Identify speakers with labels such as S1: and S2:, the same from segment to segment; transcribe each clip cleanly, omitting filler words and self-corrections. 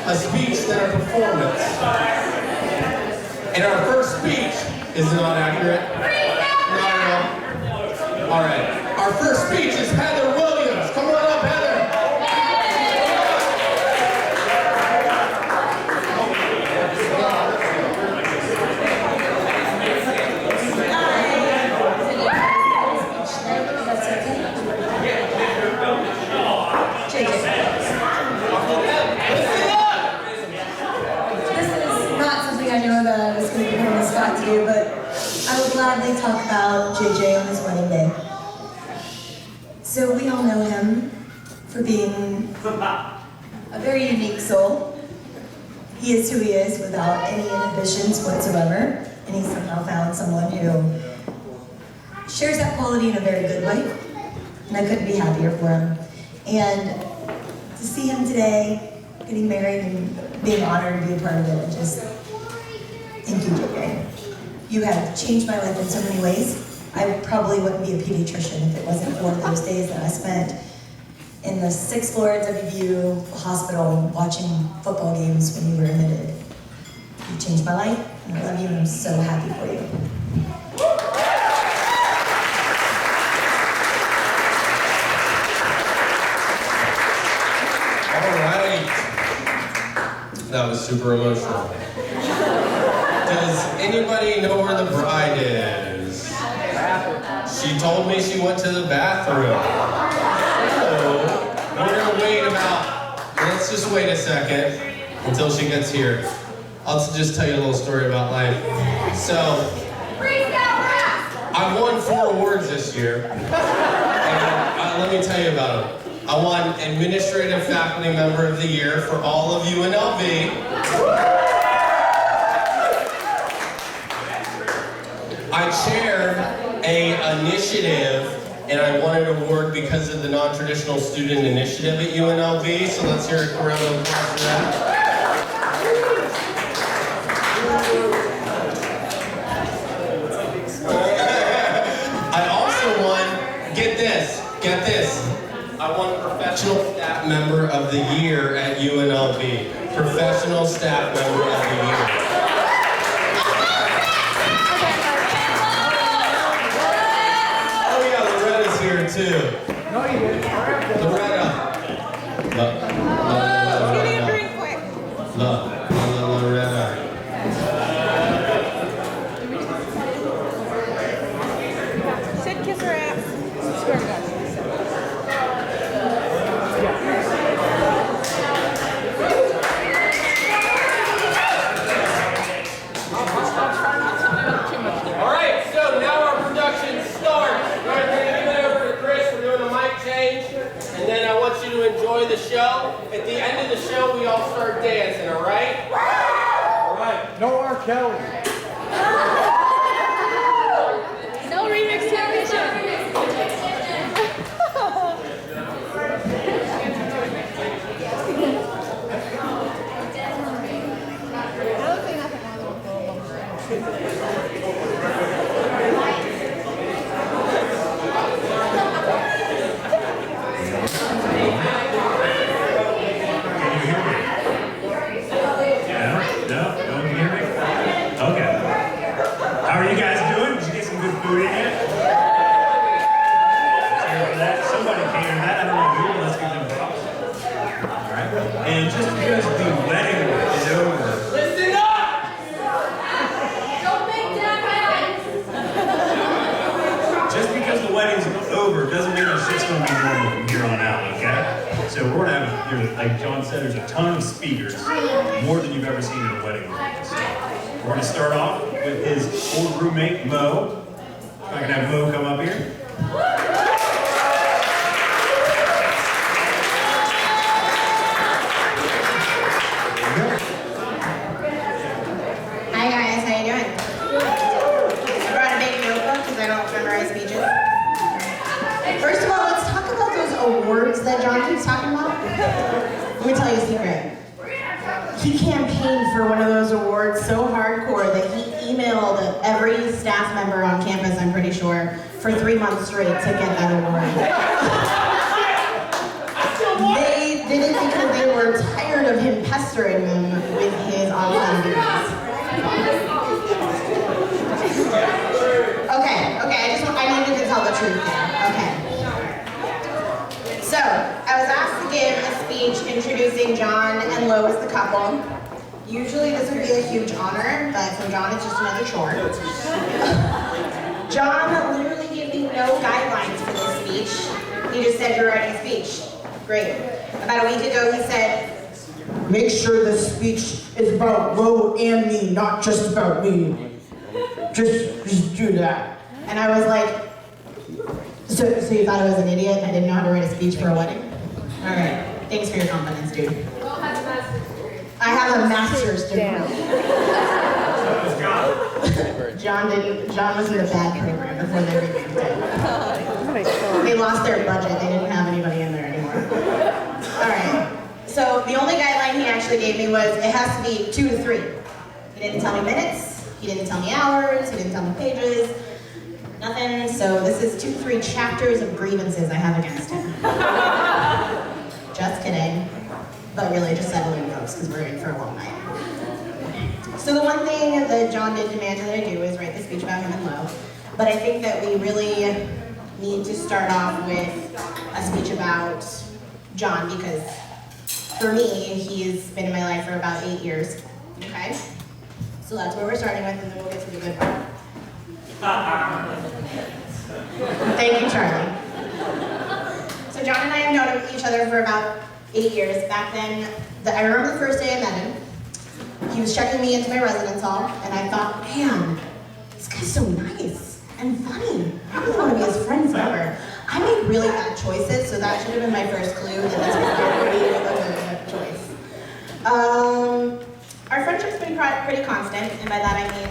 S1: A speech center performance. And our first speech is not accurate. Not at all. All right. Our first speech is Heather Williams. Come on up, Heather.
S2: To do, but I would gladly talk about JJ on his wedding day. So we all know him for being a very unique soul. He is who he is without any inhibitions whatsoever, and he somehow found someone who shares that quality in a very good way, and I couldn't be happier for him. And to see him today, getting married and being honored to be a part of it, just thank you, JJ. You have changed my life in so many ways. I probably wouldn't be a pediatrician if it wasn't for those days that I spent in the 6th floor WVU hospital watching football games when you were admitted. You changed my life, and I love you, and I'm so happy for you.
S1: All right. That was super emotional. Does anybody know where the bride is? She told me she went to the bathroom. So, we're gonna wait let's just wait a second until she gets here. I'll just tell you a little story about life. So, I won 4 awards this year. And let me tell you about them. I won Administrative Faculty Member of the Year for all of UNLV. I chaired an initiative, and I won an award because of the non-traditional student initiative at UNLV, so let's hear a round of applause for that. I also won, get this, I won Professional Staff Member of the Year at UNLV. Professional Staff Member of the Year. Too. No, you didn't. Loretta.
S3: Give me a drink quick.
S1: Loretta.
S3: Sid, kiss her ass. Swear to God.
S1: All right, so now our production starts. And then I want you to enjoy the show. At the end of the show, we all start dancing, all right?
S4: somebody catered that. I don't know who. Let's give them props. All right. And just because the wedding is over.
S5: Listen up! Don't make that
S4: Just because the wedding's over doesn't mean that shit's gonna be normal from here on out, okay? So we're gonna have, like John said, there's a ton of speakers, more than you've ever seen at a wedding. So we're gonna start off with his old roommate, Mo. If I can have Mo come up here.
S6: Hi guys, how you doing? I brought a big notebook because I don't memorize speeches. First of all, let's talk about those awards that John keeps talking about. Let me tell you a secret. He campaigned for one of those awards so hardcore that he emailed every staff member on campus, I'm pretty sure, for 3 months straight to get that award. They did it because they were tired of him pestering them with his on-time duties. Okay, I needed to tell the truth there. Okay. So, I was asked to give a speech introducing John and Lo as the couple. Usually this would be a huge honor, but for John it's just another chore. John literally gave me no guidelines for this speech. He just said, "You're writing a speech." Great. About a week ago he said,
S7: "Make sure the speech is about Lo and me, not just about me. Just do that."
S6: and I was like, so you thought I was an idiot and I didn't know how to write a speech for a wedding? Alright, thanks for your confidence, dude. I have a master's degree. John was in the bad program before they revamped it. They lost their budget, they didn't have anybody in there anymore. Alright, so the only guideline he actually gave me was it has to be 2 to 3. He didn't tell me minutes, he didn't tell me hours, he didn't tell me pages, nothing. So this is 2 to 3 chapters of grievances I have against him. Just kidding. But really just settling folks because we're in for a long night. So the one thing that John did demand that I do is write the speech about him and Lo. But I think that we really need to start off with a speech about John because for me, he's been in my life for about 8 years. Okay? So that's where we're starting with and then we'll get to the good part. Thank you, Charlie. So John and I have known each other for about 8 years. Back then, I remember the first day I met him. He was checking me into my residence hall, and I thought, man, this guy's so nice and funny. I really want to be his friend forever. I made really bad choices, so that should have been my first clue that this was not going to be a good choice. Our friendship's been pretty constant, and by that I mean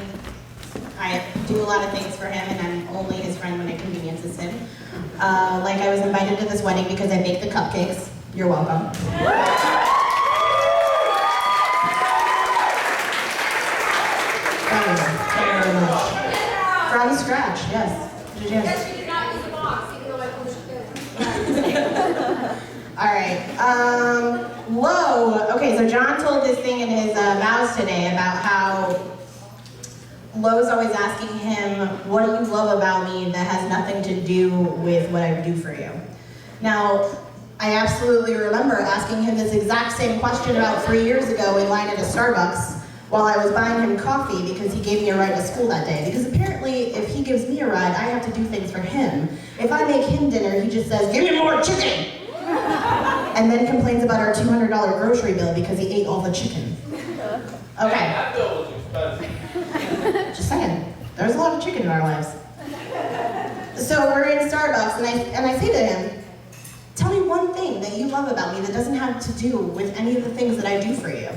S6: I do a lot of things for him, and I'm only his friend when it conveniences him. Like I was invited to this wedding because I baked the cupcakes. You're welcome. Thank you very much. From scratch, yes. Yes.
S5: She did not use a box, even though I pushed it.
S6: Alright, Lo. Okay, so John told this thing in his vows today about how Lo's always asking him, what do you love about me that has nothing to do with what I do for you? Now, I absolutely remember asking him this exact same question about 3 years ago in line at a Starbucks while I was buying him coffee because he gave me a ride to school that day. Because apparently, if he gives me a ride, I have to do things for him. If I make him dinner, he just says, "Give me more chicken!" And then complains about our $200 grocery bill because he ate all the chicken. Okay.
S1: That bill was expensive.
S6: Just saying, there's a lot of chicken in our lives. So we're in Starbucks and I say to him, tell me one thing that you love about me that doesn't have to do with any of the things that I do for you.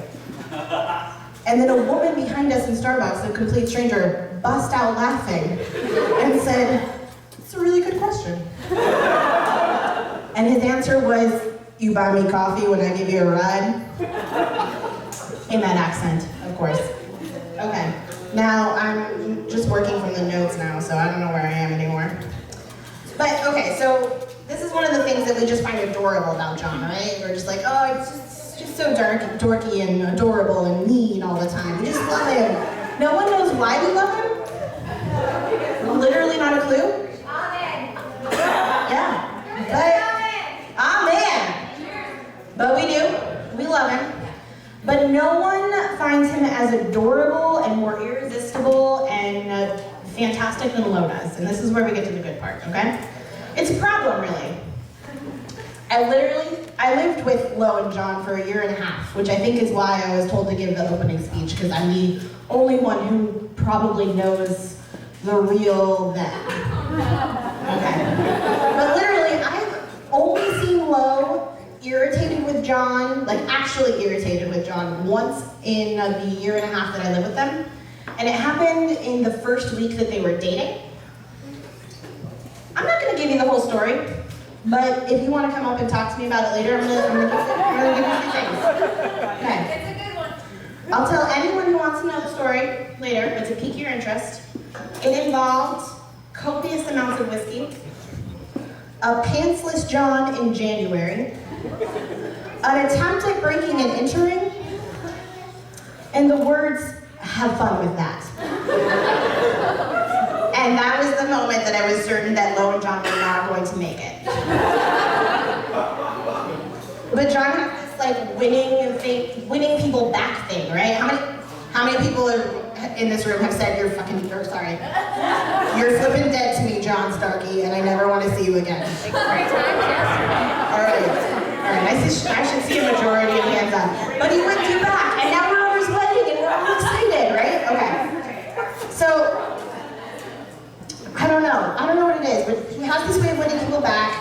S6: And then a woman behind us in Starbucks, a complete stranger, bust out laughing and said, "It's a really good question." And his answer was, "You buy me coffee when I give you a ride?" In that accent, of course. Okay, now I'm just working from the notes now, so I don't know where I am anymore. But okay, so this is one of the things that we just find adorable about John, right? We're just like, oh, it's just so dorky and adorable and mean all the time. We just love him. No one knows why we love him? Literally not a clue? Yeah. But But no one finds him as adorable and more irresistible and fantastic than Lo does. And this is where we get to the good part, okay? It's a problem, really. I lived with Lo and John for 1.5 years, which I think is why I was told to give the opening speech, because I'm the only one who probably knows the real them. Okay. But literally, I've only seen Lo irritated with John, like actually irritated with John, once in the 1.5 years that I lived with them. And it happened in the first week that they were dating. I'm not gonna give you the whole story, but if you want to come up and talk to me about it later, I'm gonna give you a few things. Okay.
S5: It's a good one.
S6: I'll tell anyone who wants to know the story later, but to pique your interest. It involved copious amounts of whiskey, a pantsless John in January, an attempt at breaking and entering, and the words, "have fun with that." And that was the moment that I was certain that Lo and John were not going to make it. But John had this like winning people back thing, right? How many people in this room have said you're flipping dead to me, John Starkey, and I never want to see you again? All right. I should see a majority of hands up. But he went you back, and now we're over his wedding, and we're all excited, right? Okay. So. I don't know what it is, but he has this way of winning people back.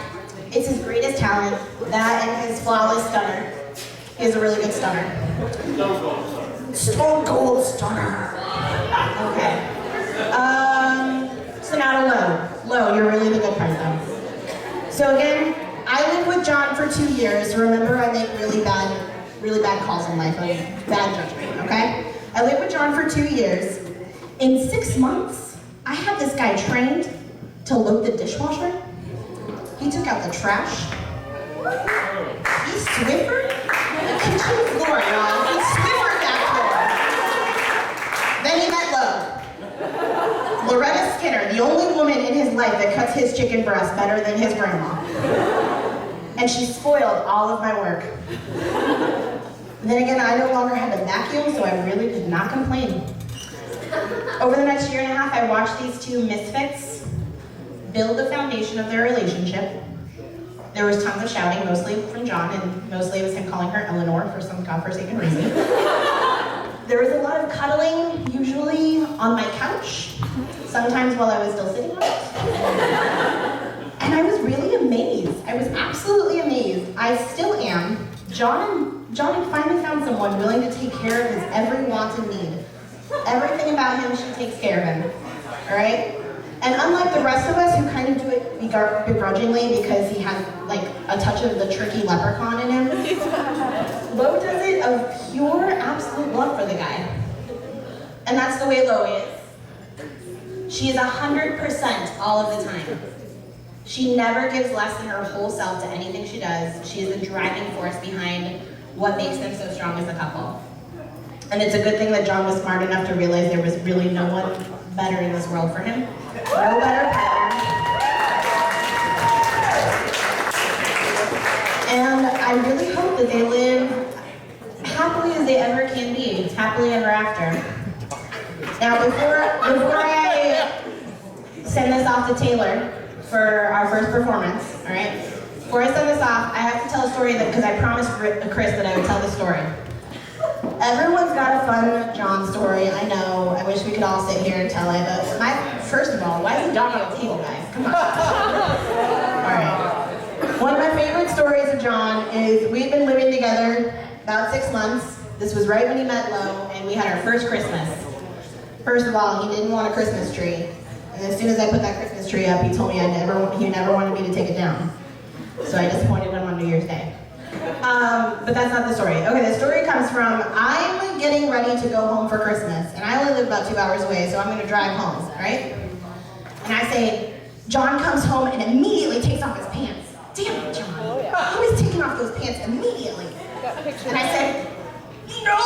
S6: It's his greatest talent, that and his flawless stunner. He has a really good stunner. Stone Cold Stunner. Okay. So now to Lo. Lo, you're really the good part though. So again, I lived with John for 2 years. Remember, I make really bad calls in life, bad judgment, okay? I lived with John for 2 years. In 6 months, I had this guy trained to load the dishwasher. He took out the trash. He Swiffered the kitchen floor, y'all. He Swiffered that floor. Then he met Lo. Loretta Skinner, the only woman in his life that cuts his chicken breast better than his grandma. And she spoiled all of my work. Then again, I no longer had to vacuum, so I really did not complain. Over the next 1.5 years, I watched these two misfits build the foundation of their relationship. There was tons of shouting, mostly from John, and mostly it was him calling her Eleanor for some godforsaken reason. There was a lot of cuddling, usually on my couch, sometimes while I was still sitting on it. And I was really amazed. I was absolutely amazed. I still am. John had finally found someone willing to take care of his every want and need. Everything about him, she takes care of him, all right? And unlike the rest of us who kind of do it begrudgingly because he has like a touch of the tricky leprechaun in him, Lo does it of pure, absolute love for the guy. And that's the way Lo is. She is 100% all of the time. She never gives less than her whole self to anything she does. She is the driving force behind what makes them so strong as a couple. And it's a good thing that John was smart enough to realize there was really no one better in this world for him. No better partner. And I really hope that they live happily as they ever can be, happily ever after. Now, before I send this off to Taylor for our first performance, all right? Before I send this off, I have to tell a story because I promised Chris that I would tell the story. Everyone's got a fun John story, I know. I wish we could all sit here and tell it, but first of all, why is the dog on the table, guys? Come on. All right. One of my favorite stories of John is we've been living together about 6 months. This was right when he met Lo, and we had our first Christmas. First of all, he didn't want a Christmas tree. And as soon as I put that Christmas tree up, he told me he never wanted me to take it down. So I disappointed him on New Year's Day. But that's not the story. Okay, the story comes from, I'm getting ready to go home for Christmas, and I only live about 2 hours away, so I'm gonna drive home, right? And I say, John comes home and immediately takes off his pants. Damn it, John. He was taking off those pants immediately. And I said, no!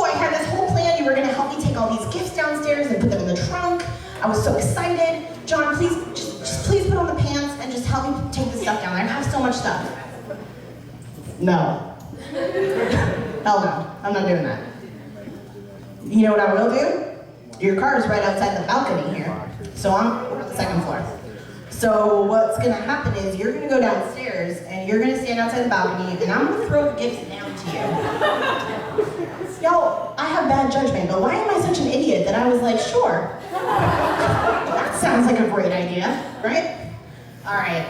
S6: I had this whole plan. You were gonna help me take all these gifts downstairs and put them in the trunk. I was so excited. John, please, just please put on the pants and just help me take the stuff down there. I have so much stuff. No. Hell no, I'm not doing that. You know what I will do? Your car is right outside the balcony here. So we're on the second floor. So what's gonna happen is you're gonna go downstairs and you're gonna stand outside the balcony and I'm gonna throw the gifts down to you. Y'all, I have bad judgment, but why am I such an idiot that I was like, sure. That sounds like a great idea, right? All right.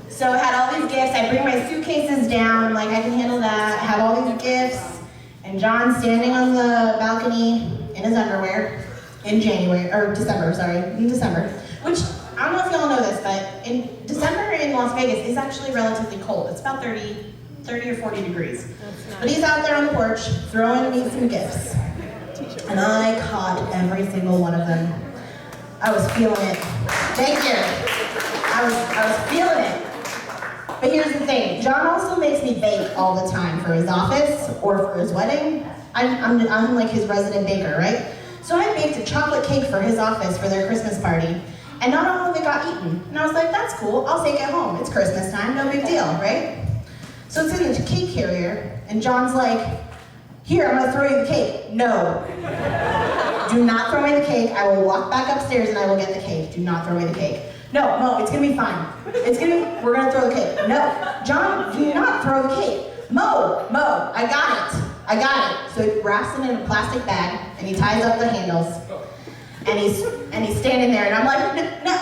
S6: So I had all these gifts. I bring my suitcases down. I'm like, I can handle that. I have all these gifts. And John's standing on the balcony in his underwear in December. Which, I don't know if y'all know this, but in December in Las Vegas is actually relatively cold. It's about 30 or 40 degrees. But he's out there on the porch throwing me some gifts. And I caught every single one of them. I was feeling it. Thank you. I was feeling it. But here's the thing, John also makes me bake all the time for his office or for his wedding. I'm like his resident baker, right? So I baked a chocolate cake for his office for their Christmas party, and not all of it got eaten. And I was like, that's cool, I'll take it home. It's Christmas time, no big deal, right? So it's in the cake carrier, and John's like, here, I'm gonna throw you the cake. No. Do not throw me the cake. I will walk back upstairs and I will get the cake. Do not throw me the cake. No, Mo, it's gonna be fine. We're gonna throw the cake. No, John, do not throw the cake. Mo, I got it. So he wraps it in a plastic bag and he ties up the handles. And he's standing there and I'm like, no,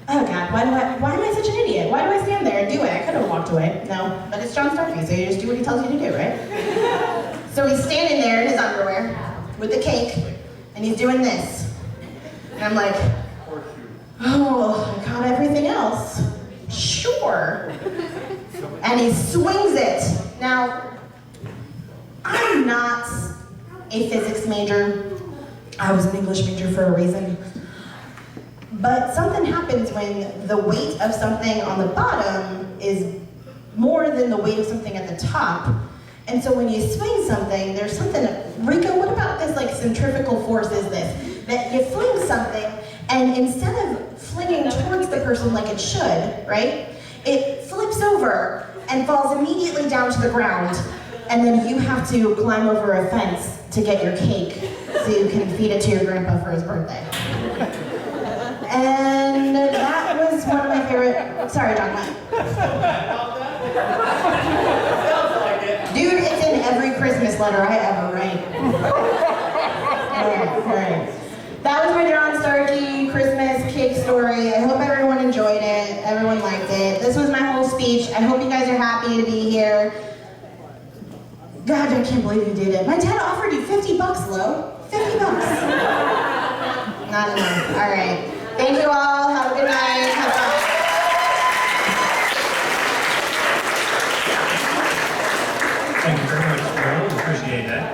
S6: oh God, why am I such an idiot? Why do I stand there and do it? I could have walked away. No, but it's John Starkey, so you just do what he tells you to do, right? So he's standing there in his underwear with the cake and he's doing this. And I'm like, oh, I got everything else. Sure. And he swings it. Now, I'm not a physics major. I was an English major for a reason. But something happens when the weight of something on the bottom is more than the weight of something at the top. And so when you swing something, there's something, Rico, what about this like centrifugal force is this? That you fling something, and instead of flinging towards the person like it should, right? It flips over and falls immediately down to the ground, and then you have to climb over a fence to get your cake so you can feed it to your grandpa for his birthday. And that was one of my favorite, sorry John, what? Dude, it's in every Christmas letter I ever write. All right. That was my John Starkey Christmas cake story. I hope everyone enjoyed it. Everyone liked it. This was my whole speech. I hope you guys are happy to be here. God, I can't believe you did it. My dad offered you $50, Lo. $50. Not enough. All right. Thank you all. Have a good night. Have fun.
S4: Thank you very much, Carol. We appreciate that.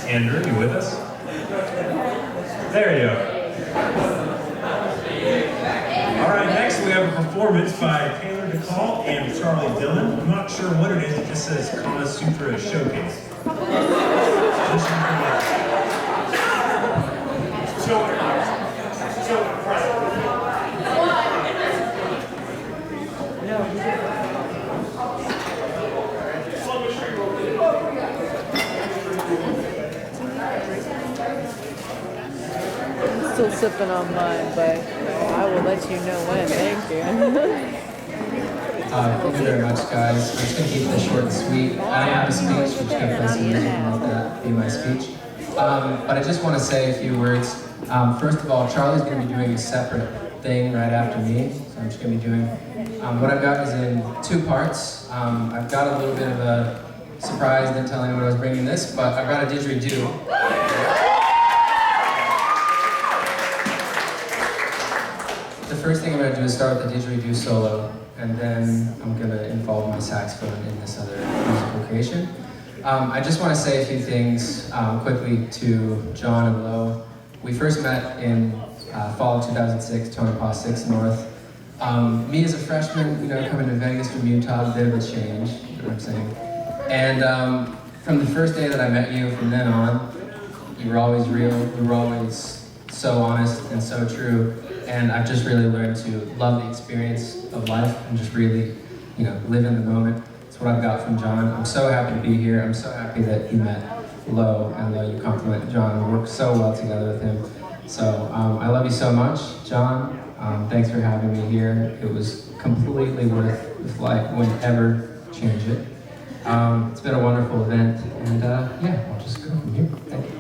S4: Andrew, you with us? There you are. All right, next we have a performance by Taylor DeCall and Charlie Dillon. I'm not sure what it is. It just says Kama Sutra Showcase.
S3: Still sipping on mine, but I will let you know when. Thank you.
S8: Thank you very much, guys. I'm just going to keep this short and sweet. I don't have a speech. I'm just going to play some music and let that be my speech. But I just want to say a few words. First of all, Charlie's going to be doing a separate thing right after me. So I'm just going to be doing... what I've got is in 2 parts. I've got a little bit of a surprise, didn't tell anyone I was bringing this, but I've got a didgeridoo. The first thing I'm going to do is start with the didgeridoo solo, and then I'm going to involve my saxophone in this other musical creation. I just want to say a few things quickly to John and Lo. We first met in fall of 2006, Tonopah 6 North. Me as a freshman, coming to Vegas from Utah, a bit of a change, you know what I'm saying? And from the first day that I met you, from then on, you were always real, you were always so honest and so true. And I've just really learned to love the experience of life and just really, live in the moment. It's That's what I've got from John. I'm so happy to be here. I'm so happy that you met Lo, and Lo, you compliment John. We work so well together with him. So I love you so much, John. Thanks for having me here. It was completely worth the flight. Wouldn't ever change it. It's been a wonderful event, and yeah, I'll just go from here. Thank you.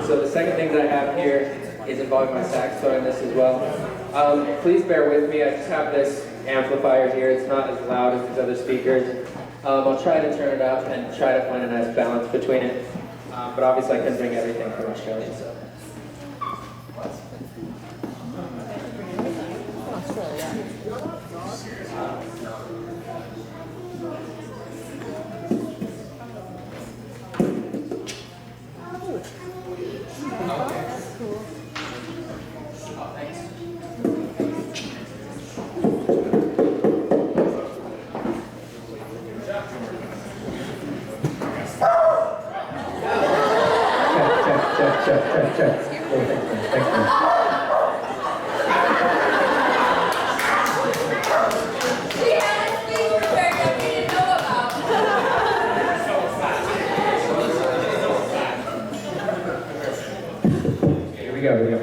S9: So the second thing that I have here is involving my saxophone in this as well. Please bear with me, I just have this amplifier here. It's not as loud as these other speakers. I'll try to turn it up and try to find a nice balance between it. But obviously I couldn't bring everything from Australia, so. Check.
S5: She had a speech prepared that we didn't know about.
S9: Here we go.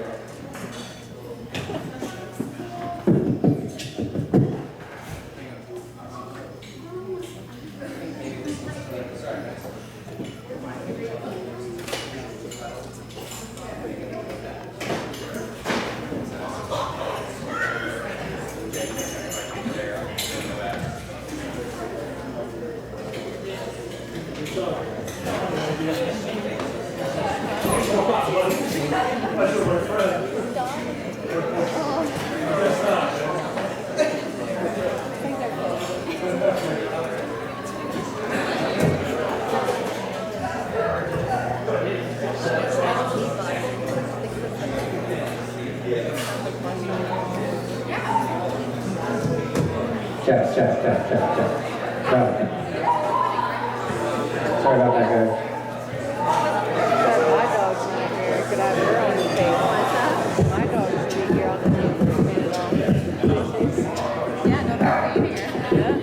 S9: Chat. Right. Sorry about that, guys.
S3: My dog's not here. Could I have her on the table? My dog should be here on the table. Yeah, no, they're already here. Yeah.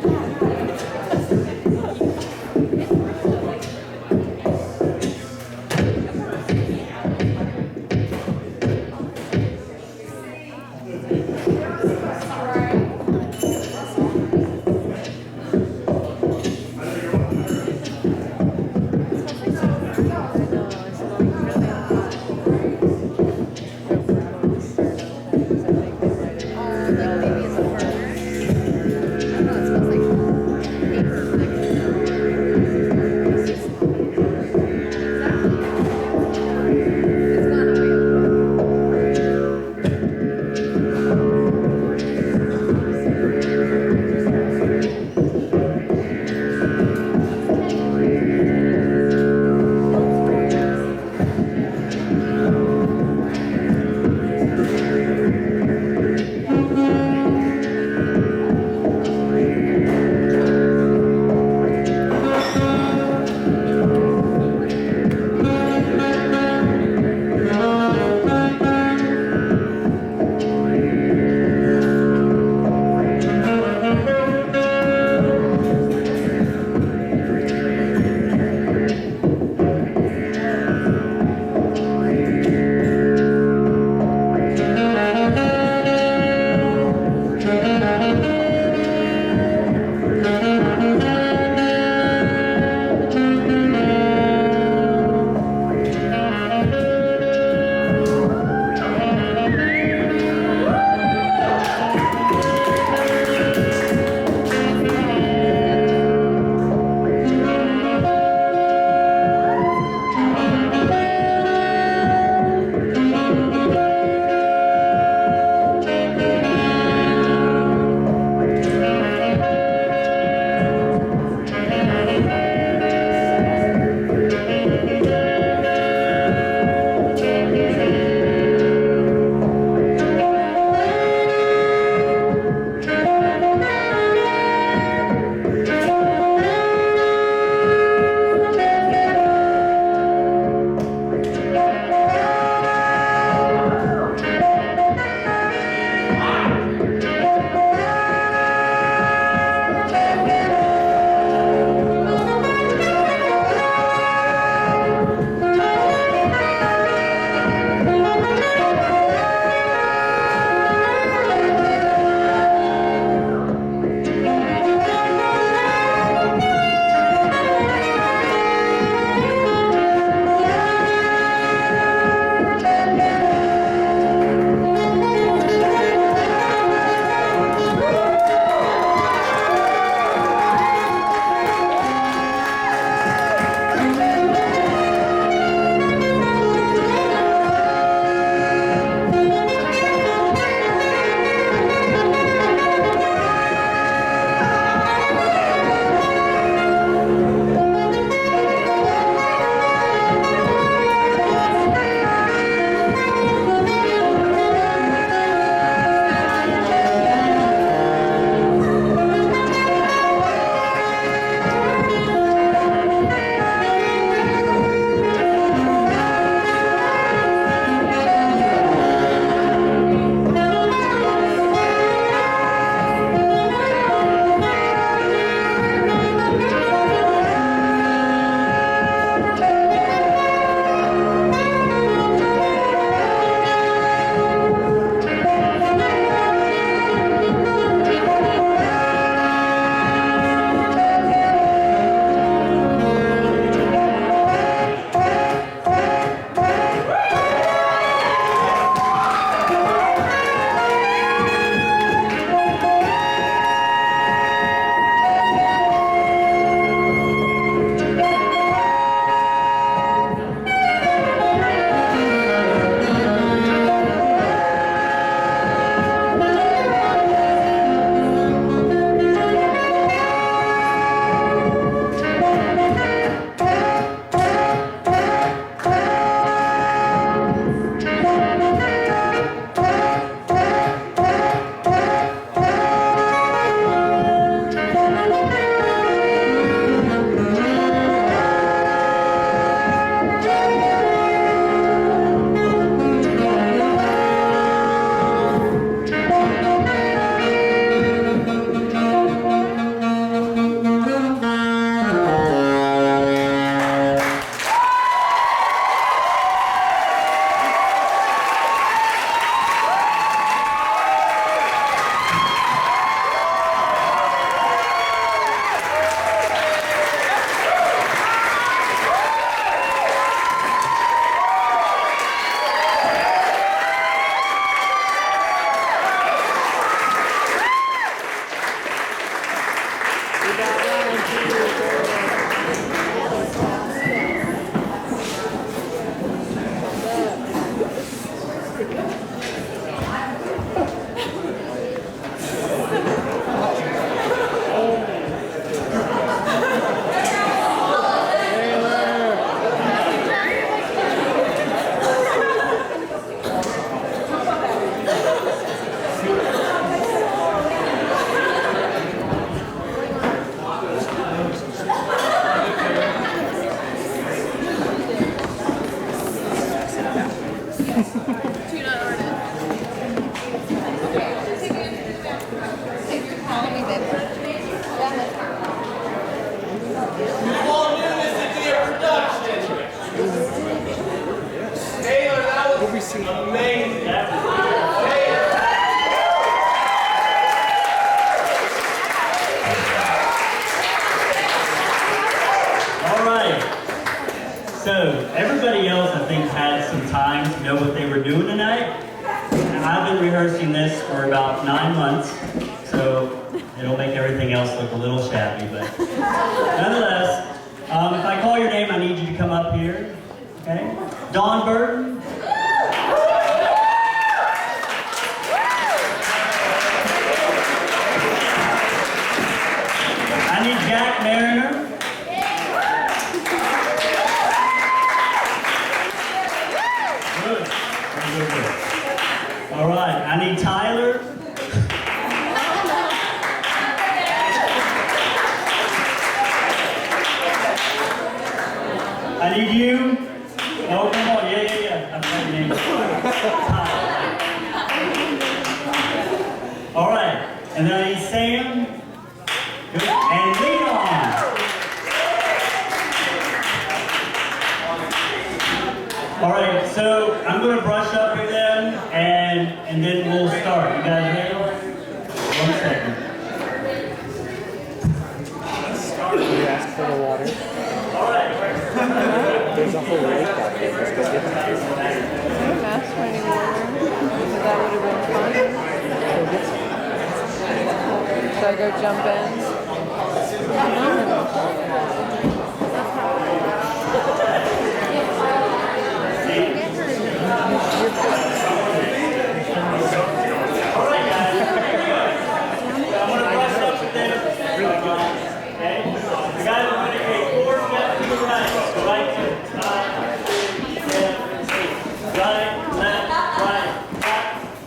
S1: You all knew this would be a production. Taylor, that was amazing. Taylor.
S4: All right. So everybody else, I think, had some time to know what they were doing tonight. And I've been rehearsing this for about 9 months, so it'll make everything else look a little shabby. But nonetheless, if I call your name, I need you to come up here. Okay? Dawn Burton. I need Jack Mariner. Good. Good, good. All right, I need Tyler. I need you. Oh, come on. Yeah. I've got your name. Tyler. All right, and then I need Sam. Good. And Leon. All right, so I'm going to brush up with them, and then we'll start. You guys ready? 1 second.
S3: You ask for the water.
S4: All right.
S3: There's a whole lake out there. Let's go get that. I didn't ask for any water. So that would have been fun.
S8: Go get some.
S3: Should I go jump in?
S4: All right, guys. I'm going to brush up with them. Okay? The guys are going to take 4 steps to the right. So right to left, right,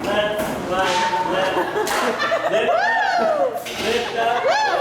S4: left, right, left. Lift up.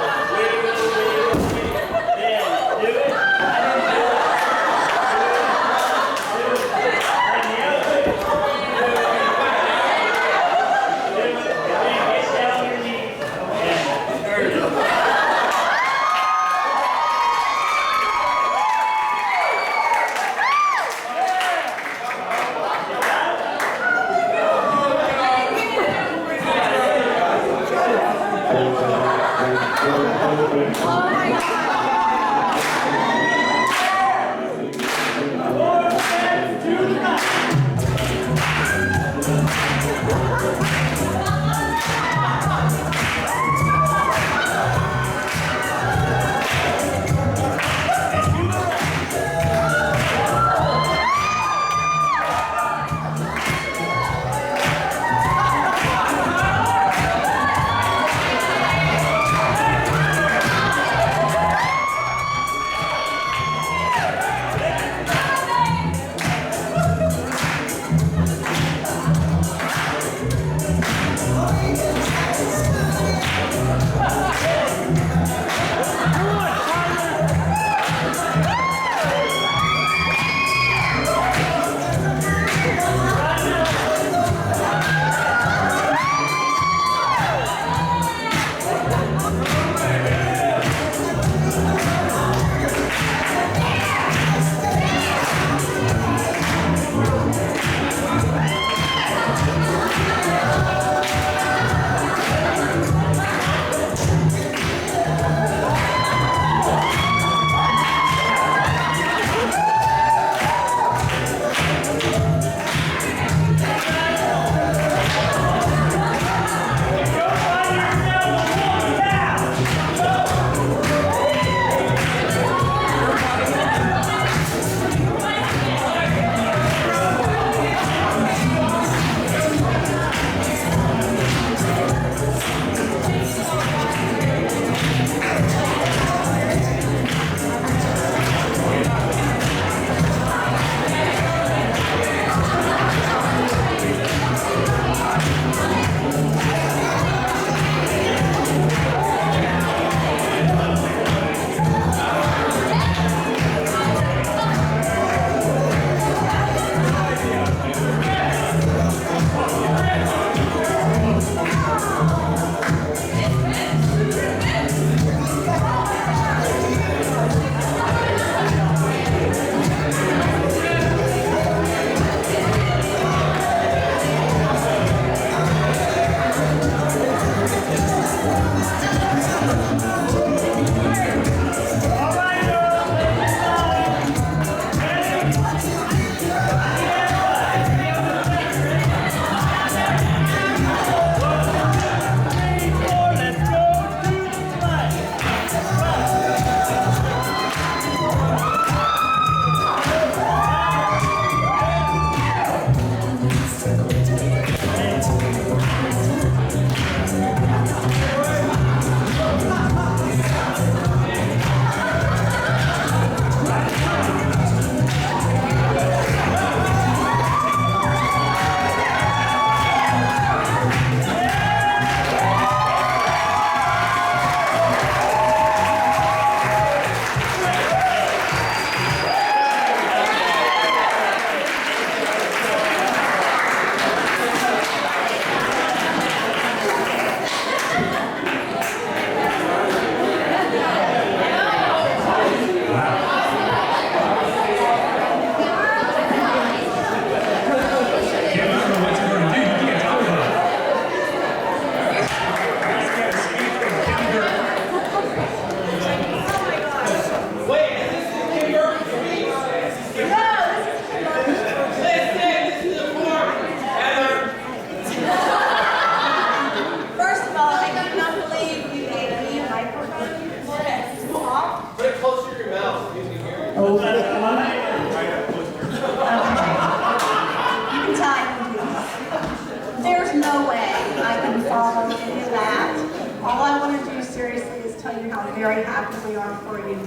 S5: tell you how very happy we are for you.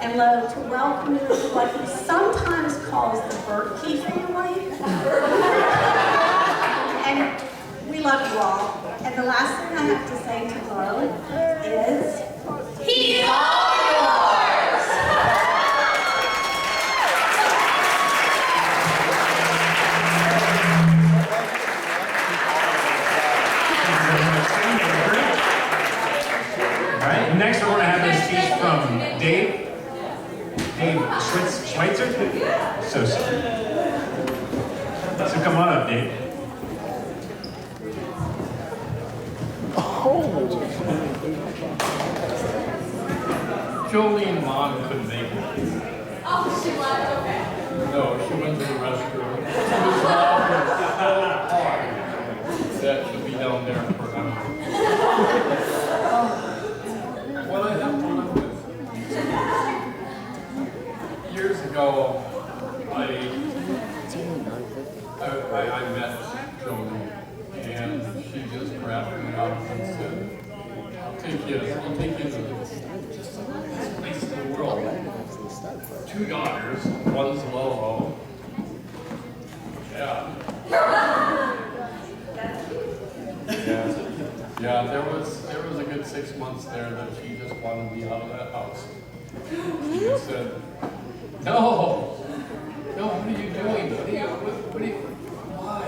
S5: And Lo, to welcome you to what he sometimes calls the Berkey family. And we love you all. And the last thing I have to say to Lo is, he's all yours!
S4: All right, next we're going to have a speech from Dave Schweitzer. So sorry. So come on up, Dave.
S10: Jolene's mom couldn't make it.
S5: Oh, she left, okay.
S10: No, she went to the restroom. She was laughing so hard that she'll be down there forever. What I have to live with. Years ago, I met Jolene, and she just grabbed me up and said, I'll take you to this place in the world. 2 daughters, one's Lolo. Yeah. Yeah, there was a good 6 months there that she just wanted me out of that house. She just said, no, what are you doing? Why?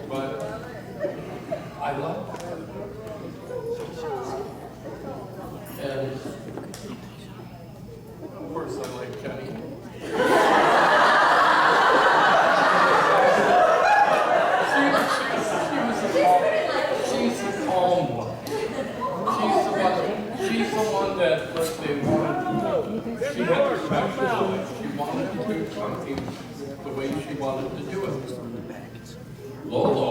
S10: But I love her. And of course I like Jenny. She's a calm one. She's the one that, let's say, she had respect for life. She wanted to do something the way she wanted to do it. Lolo,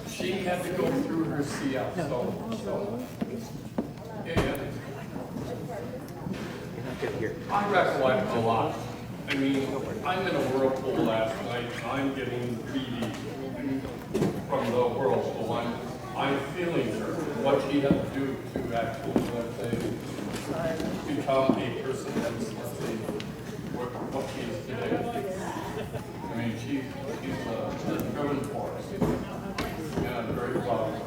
S10: she had to go through her CF so and I recollect a lot. I mean, I'm in a whirlpool last night. I'm getting greedy from the whirlpool. I'm feeling her, what she had to do to actually, let's say, become a person that's, let's say, what she is today. I mean, she's a driven force, and I'm very proud of her.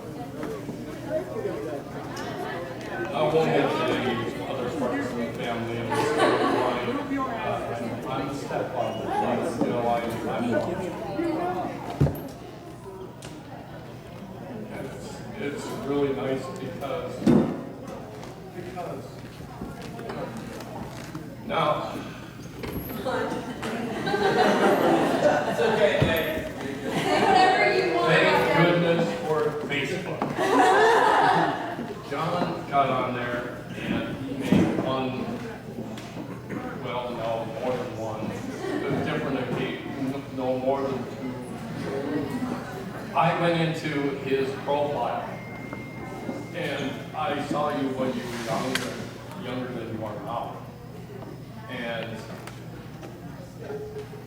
S10: I won't mention any other parts of the family and the storyline. I'm a stepfather, but still it's really nice because now it's okay, Dave.
S5: Whatever you want.
S10: Thank goodness for Facebook. John got on there and he made one, well, no, more than one. There's different occasions, no more than 2. I went into his profile and I saw you when you were younger than you are now. And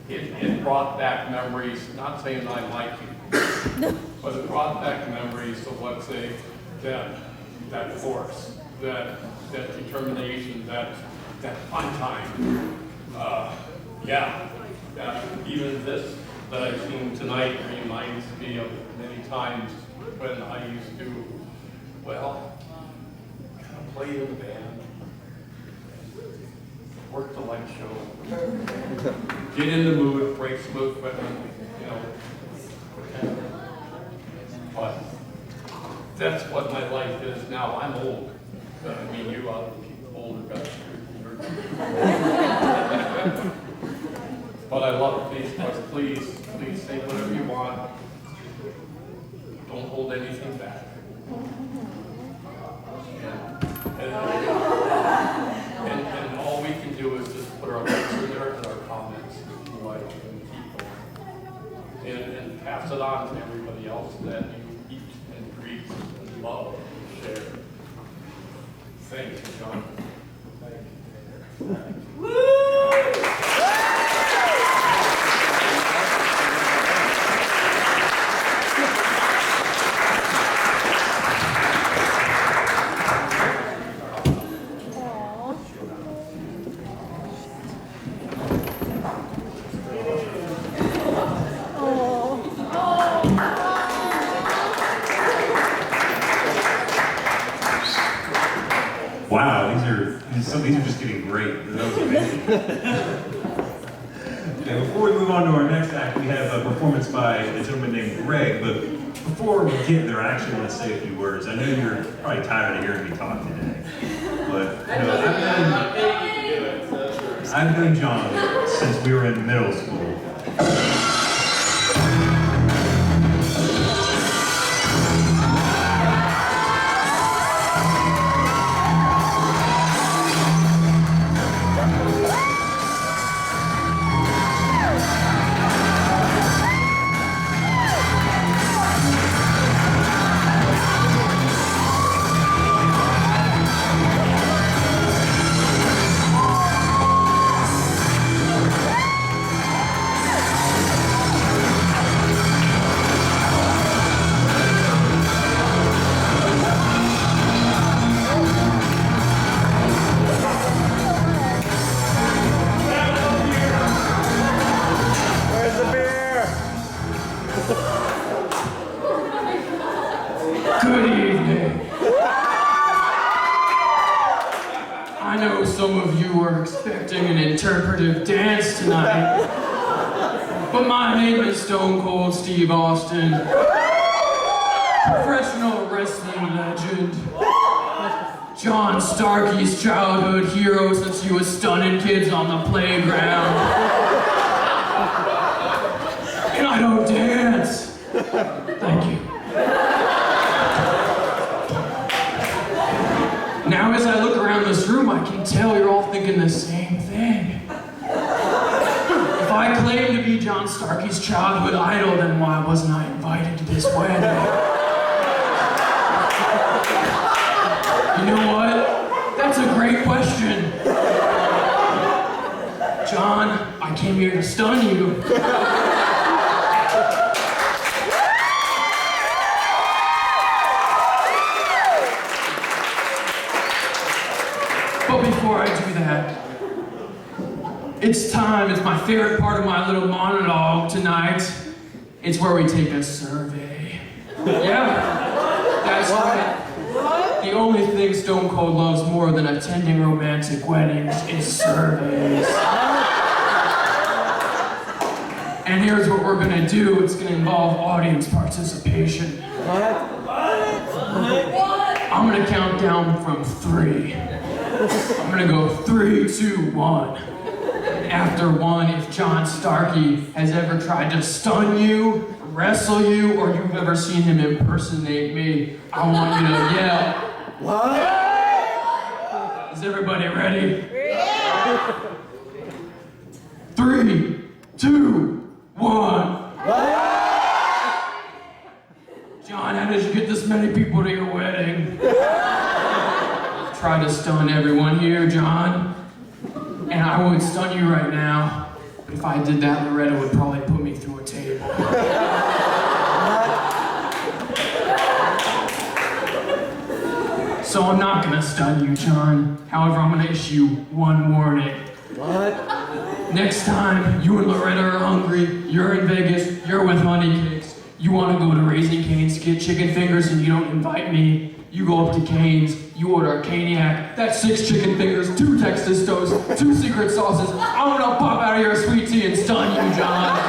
S10: it brought back memories, not saying I like you, but it brought back memories of, let's say, that force, that determination, that fun time. Even this that I've seen tonight reminds me of many times when I used to, well, kind of play in the band, work the light show, get in the mood, break some equipment, but that's what my life is now. I'm old. I mean, you are older guys. But I love Facebook. Please say whatever you want. Don't hold anything back. And all we can do is just put our links in there and our comments, like, and keep going. And pass it on to everybody else that you eat and breathe and love and share. Thanks, John. Thank you.
S4: these are just getting great. That was amazing. Okay, before we move on to our next act, we have a performance by a gentleman named Greg, but before we get there, I actually want to say a few words. I know you're probably tired of hearing me talk today, but I've known John since we were in middle school.
S11: Good evening. I know some of you are expecting an interpretive dance tonight, but my name is Stone Cold Steve Austin, professional wrestling legend, John Starkey's childhood hero since he was stunning kids on the playground. And I don't dance. Thank you. Now as I look around this room, I can tell you're all thinking the same thing. If I claim to be John Starkey's childhood idol, then why wasn't I invited to this wedding? You know what? That's a great question. John, I came here to stun you. But before I do that, it's time. It's my favorite part of my little monologue tonight. It's where we take a survey. Yeah, that's right. The only thing Stone Cold loves more than attending romantic weddings is surveys. And here's what we're gonna do. It's gonna involve audience participation. I'm gonna count down from 3. I'm gonna go 3, 2, 1. And after 1, if John Starkey has ever tried to stun you, wrestle you, or you've ever seen him impersonate me, I want you to yell. What? Is everybody ready? Yeah. 3, 2, 1. What? John, how did you get this many people to your wedding? Try to stun everyone here, John. And I would stun you right now. But if I did that, Loretta would probably put me through a table. So I'm not gonna stun you, John. However, I'm gonna issue one warning. What? Next time you and Loretta are hungry, you're in Vegas, you're with Honey Cakes, you wanna go to Raising Cane's to get chicken fingers and you don't invite me, you go up to Cane's, you order a caniac, that's 6 chicken fingers, 2 Texas toasts, 2 secret sauces. I'm gonna pop out of your sweet tea and stun you, John.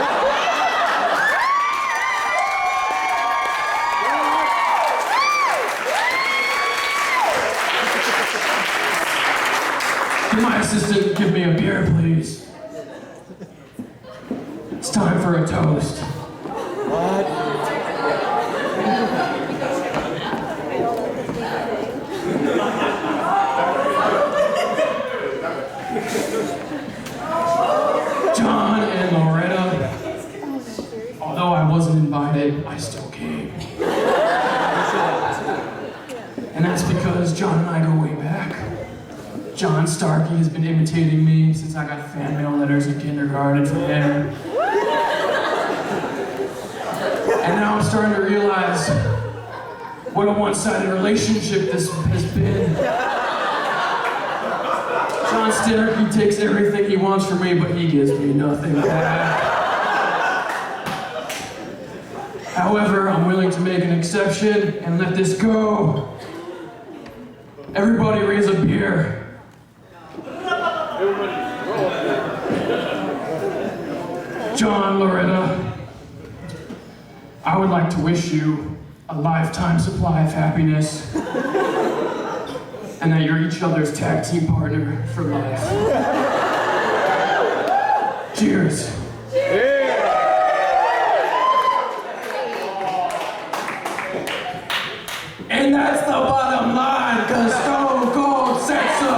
S11: Can my assistant give me a beer, please? It's time for a toast. What? John and Loretta, although I wasn't invited, I still came. And that's because John and I go way back. John Starkey has been imitating me since I got fan mail letters in kindergarten from him. And now I'm starting to realize what a one-sided relationship this has been. John Starkey takes everything he wants from me, but he gives me nothing back. However, I'm willing to make an exception and let this go. Everybody raise a beer. John, Loretta, I would like to wish you a lifetime supply of happiness and that you're each other's tag team partner for life. Cheers. And that's the bottom line, cause Stone Cold said so.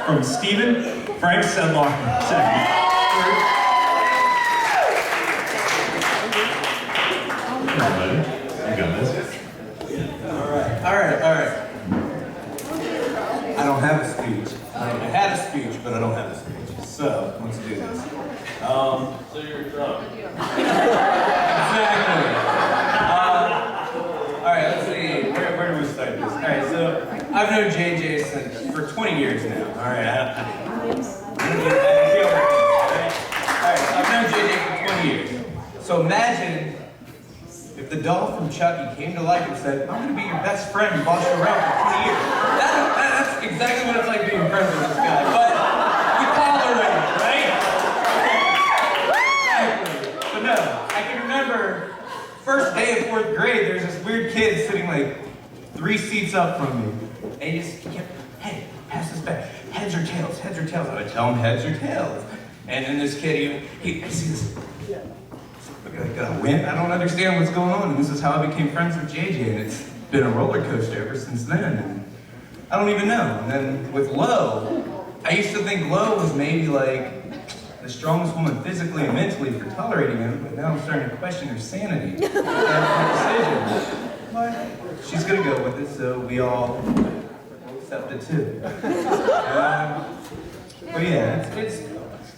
S4: From Stephen Frank Sedlock II. Come on, buddy. You got this.
S12: All right. I don't have a speech. I had a speech, but I don't have a speech. So, let's do this.
S10: So you're drunk.
S12: Exactly. All right, let's see. Where do we start this? All right, so I've known JJ for 20 years now. All right, I've known JJ for 20 years. So imagine if the doll from Chucky came to life and said, "I'm going to be your best friend and boss you around for 20 years." That's exactly what it's like being friends with this guy. But we tolerate it, right? Exactly. But no, I can remember first day of 4th grade, there's this weird kid sitting like 3 seats up from me. And he just kept, "Hey, pass this back. Heads or tails, heads or tails." I would tell him heads or tails. And then this kid, he sees, got a win? I don't understand what's going on. And this is how I became friends with JJ. And it's been a roller coaster ever since then. And I don't even know. And then with Lo, I used to think Lo was maybe like the strongest woman physically and mentally for tolerating him. But now I'm starting to question her sanity. That's her decision. But she's gonna go with it, so we all accept it too. But yeah,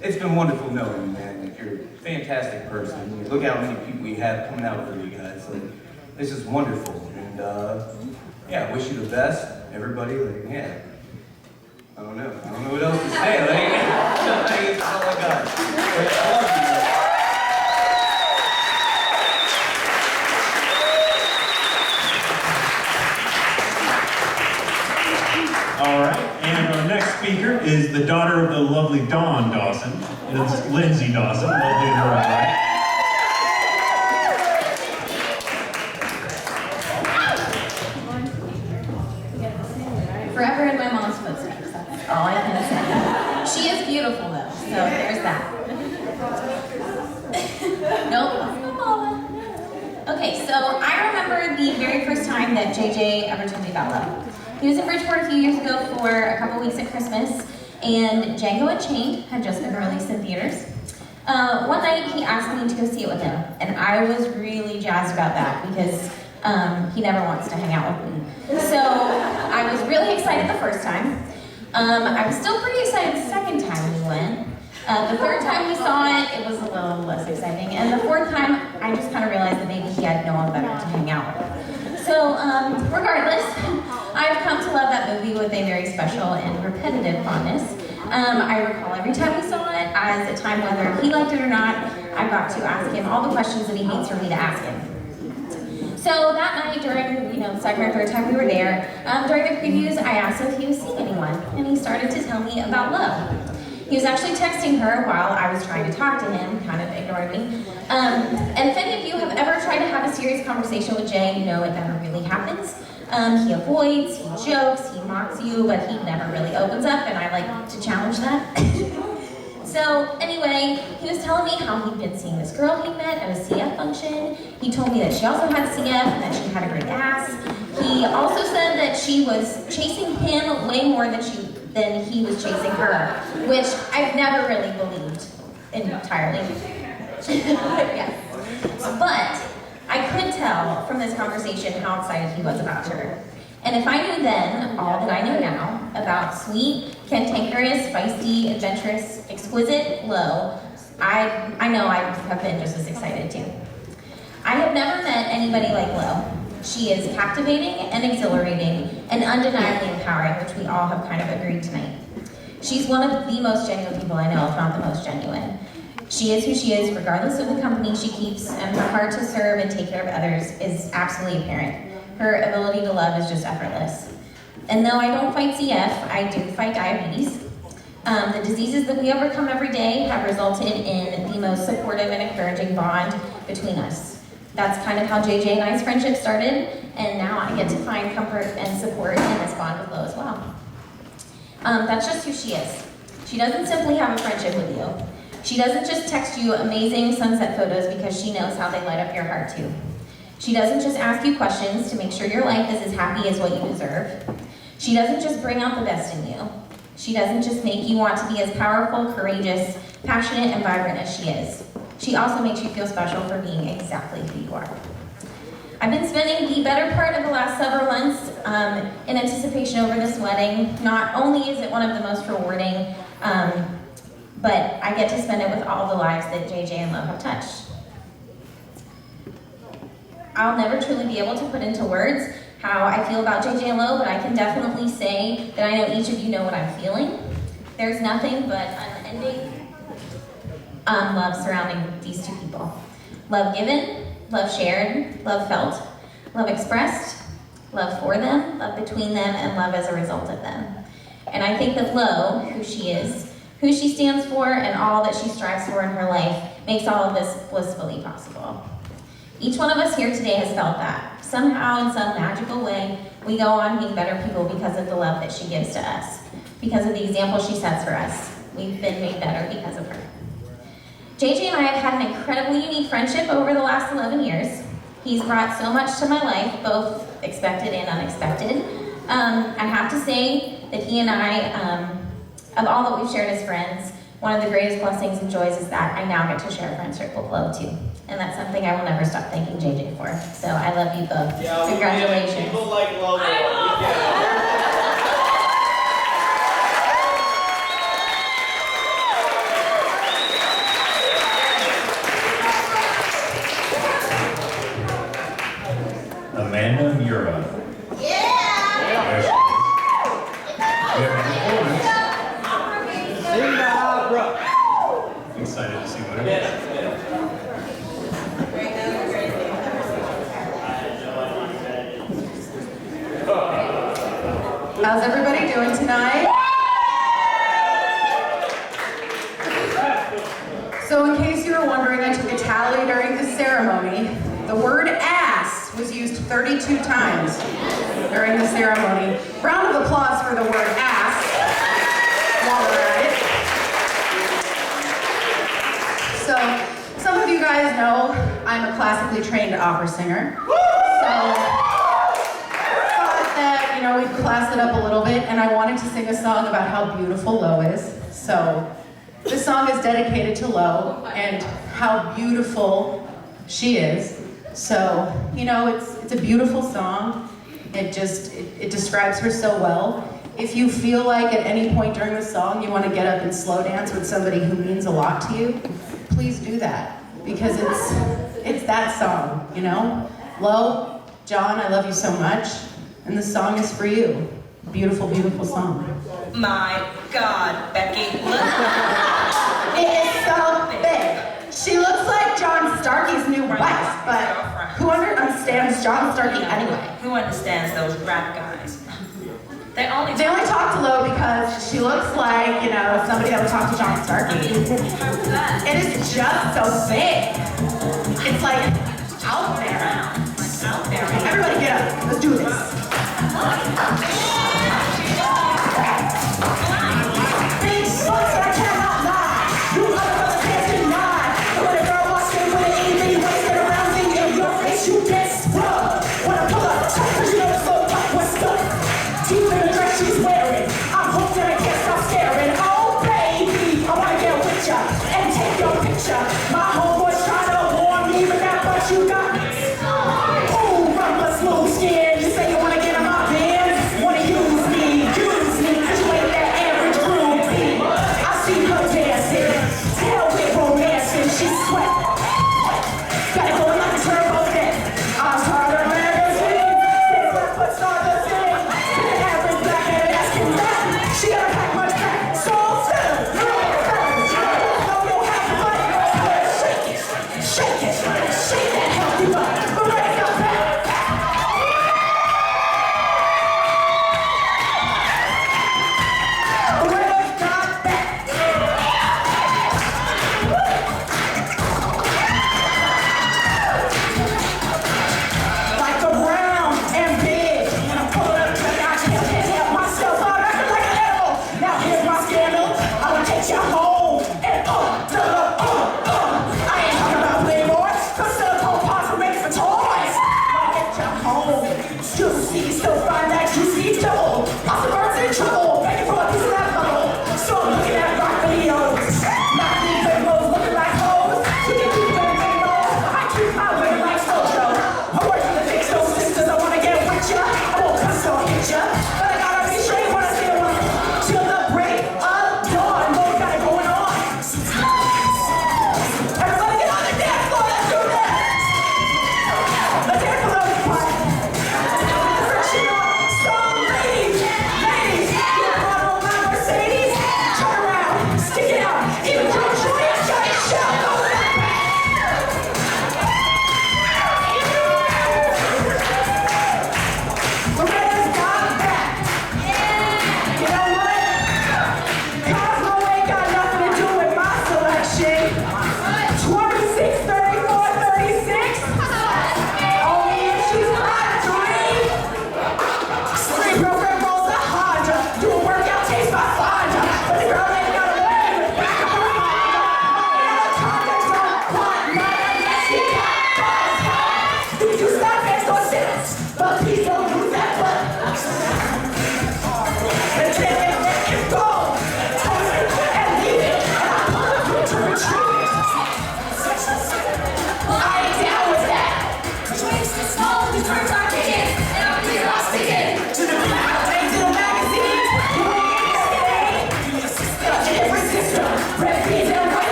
S12: it's been wonderful knowing you, man. Like, you're a fantastic person. Look how many people you have coming out for you guys. Like, this is wonderful. And yeah, I wish you the best. Everybody, like, yeah. I don't know what else to say. Like, that's all I got. But I love you.
S4: All right, and our next speaker is the daughter of the lovely Dawn Dawson. It's Lindsay Dawson, lovely in her own right.
S13: Forever in my mom's footsteps, that's all I can say. She is beautiful though, so there's that. Nope. Okay, so I remember the very first time that JJ ever told me about love. He was in Bridgeport a few years ago for a couple weeks at Christmas, and Django Unchained had just been released in theaters. One night he asked me to go see it with him, and I was really jazzed about that because he never wants to hang out with me. So I was really excited the first time. I was still pretty excited the second time we went. The third time we saw it, it was a little less exciting. And the fourth time, I just kind of realized that maybe he had no one better to hang out with. So regardless, I've come to love that movie with a very special and repetitive fondness. I recall every time we saw it as a time whether he liked it or not, I got to ask him all the questions that he hates for me to ask him. So that night during, the second or third time we were there, during the previews, I asked him if he was seeing anyone, and he started to tell me about love. He was actually texting her while I was trying to talk to him, kind of ignoring me. And if any of you have ever tried to have a serious conversation with Jay, you know it never really happens. He avoids, he jokes, he mocks you, but he never really opens up, and I like to challenge that. So anyway, he was telling me how he'd been seeing this girl he met at a CF function. He told me that she also had CF and that she had a great ass. He also said that she was chasing him way more than she then he was chasing her, which I've never really believed entirely. Yes. But I could tell from this conversation how excited he was about her. And if I knew then all that I know now about sweet, cantankerous, feisty, adventurous, exquisite Lo, I know I have been just as excited too. I have never met anybody like Lo. She is captivating and exhilarating and undeniably empowering, which we all have kind of agreed tonight. She's one of the most genuine people I know, if not the most genuine. She is who she is, regardless of the company she keeps, and her heart to serve and take care of others is absolutely apparent. Her ability to love is just effortless. And though I don't fight CF, I do fight diabetes. The diseases that we overcome every day have resulted in the most supportive and encouraging bond between us. That's kind of how JJ and I's friendship started, and now I get to find comfort and support in this bond with Lo as well. That's just who she is. She doesn't simply have a friendship with you. She doesn't just text you amazing sunset photos because she knows how they light up your heart too. She doesn't just ask you questions to make sure your life is as happy as what you deserve. She doesn't just bring out the best in you. She doesn't just make you want to be as powerful, courageous, passionate, and vibrant as she is. She also makes you feel special for being exactly who you are. I've been spending the better part of the last several months in anticipation over this wedding. Not only is it one of the most rewarding, but I get to spend it with all the lives that JJ and Lo have touched. I'll never truly be able to put into words how I feel about JJ and Lo, but I can definitely say that I know each of you know what I'm feeling. There's nothing but unending love surrounding these two people. Love given, love shared, love felt, love expressed, love for them, love between them, and love as a result of them. And I think that Lo, who she is, who she stands for, and all that she strives for in her life makes all of this blissfully possible. Each one of us here today has felt that. Somehow, in some magical way, we go on being better people because of the love that she gives to us, because of the example she sets for us. We've been made better because of her. JJ and I have had an incredibly unique friendship over the last 11 years. He's brought so much to my life, both expected and unexpected. I have to say that he and I, of all that we've shared as friends, one of the greatest blessings and joys is that I now get to share a friendship with Lo too. And that's something I will never stop thanking JJ for. So I love you both.
S1: Yeah,
S13: congratulations.
S1: People like Lo.
S4: Amanda Mura.
S5: Yeah!
S4: Excited to see what it is.
S6: How's everybody doing tonight? So in case you were wondering, I took a tally during the ceremony. The word ass was used 32 times during the ceremony. Round of applause for the word ass while we're at it. So, some of you guys know I'm a classically trained opera singer. So, thought that, we'd class it up a little bit, and I wanted to sing a song about how beautiful Lo is. So, this song is dedicated to Lo and how beautiful she is. So, it's a beautiful song. It describes her so well. If you feel like at any point during the song you want to get up and slow dance with somebody who means a lot to you, please do that. Because it's that song, Lo, John, I love you so much. And this song is for you. Beautiful, beautiful song.
S14: My God, Becky, look.
S6: It is so big. She looks like John Starkey's new wife, but who understands John Starkey anyway?
S14: Who understands those rap guys? They only
S6: talk to Lo because she looks like, somebody that would talk to John Starkey. It is just so big. It's like out there. Everybody get up. Let's do this. Big books that cannot lie. You other brothers can't deny. When a girl walks in with an itty bitty waist and a round thing in your face, you get scrubbed. When I pull up, cause you know it's so tough, what's up? Deep in the dress she's wearing, I'm hooked and I can't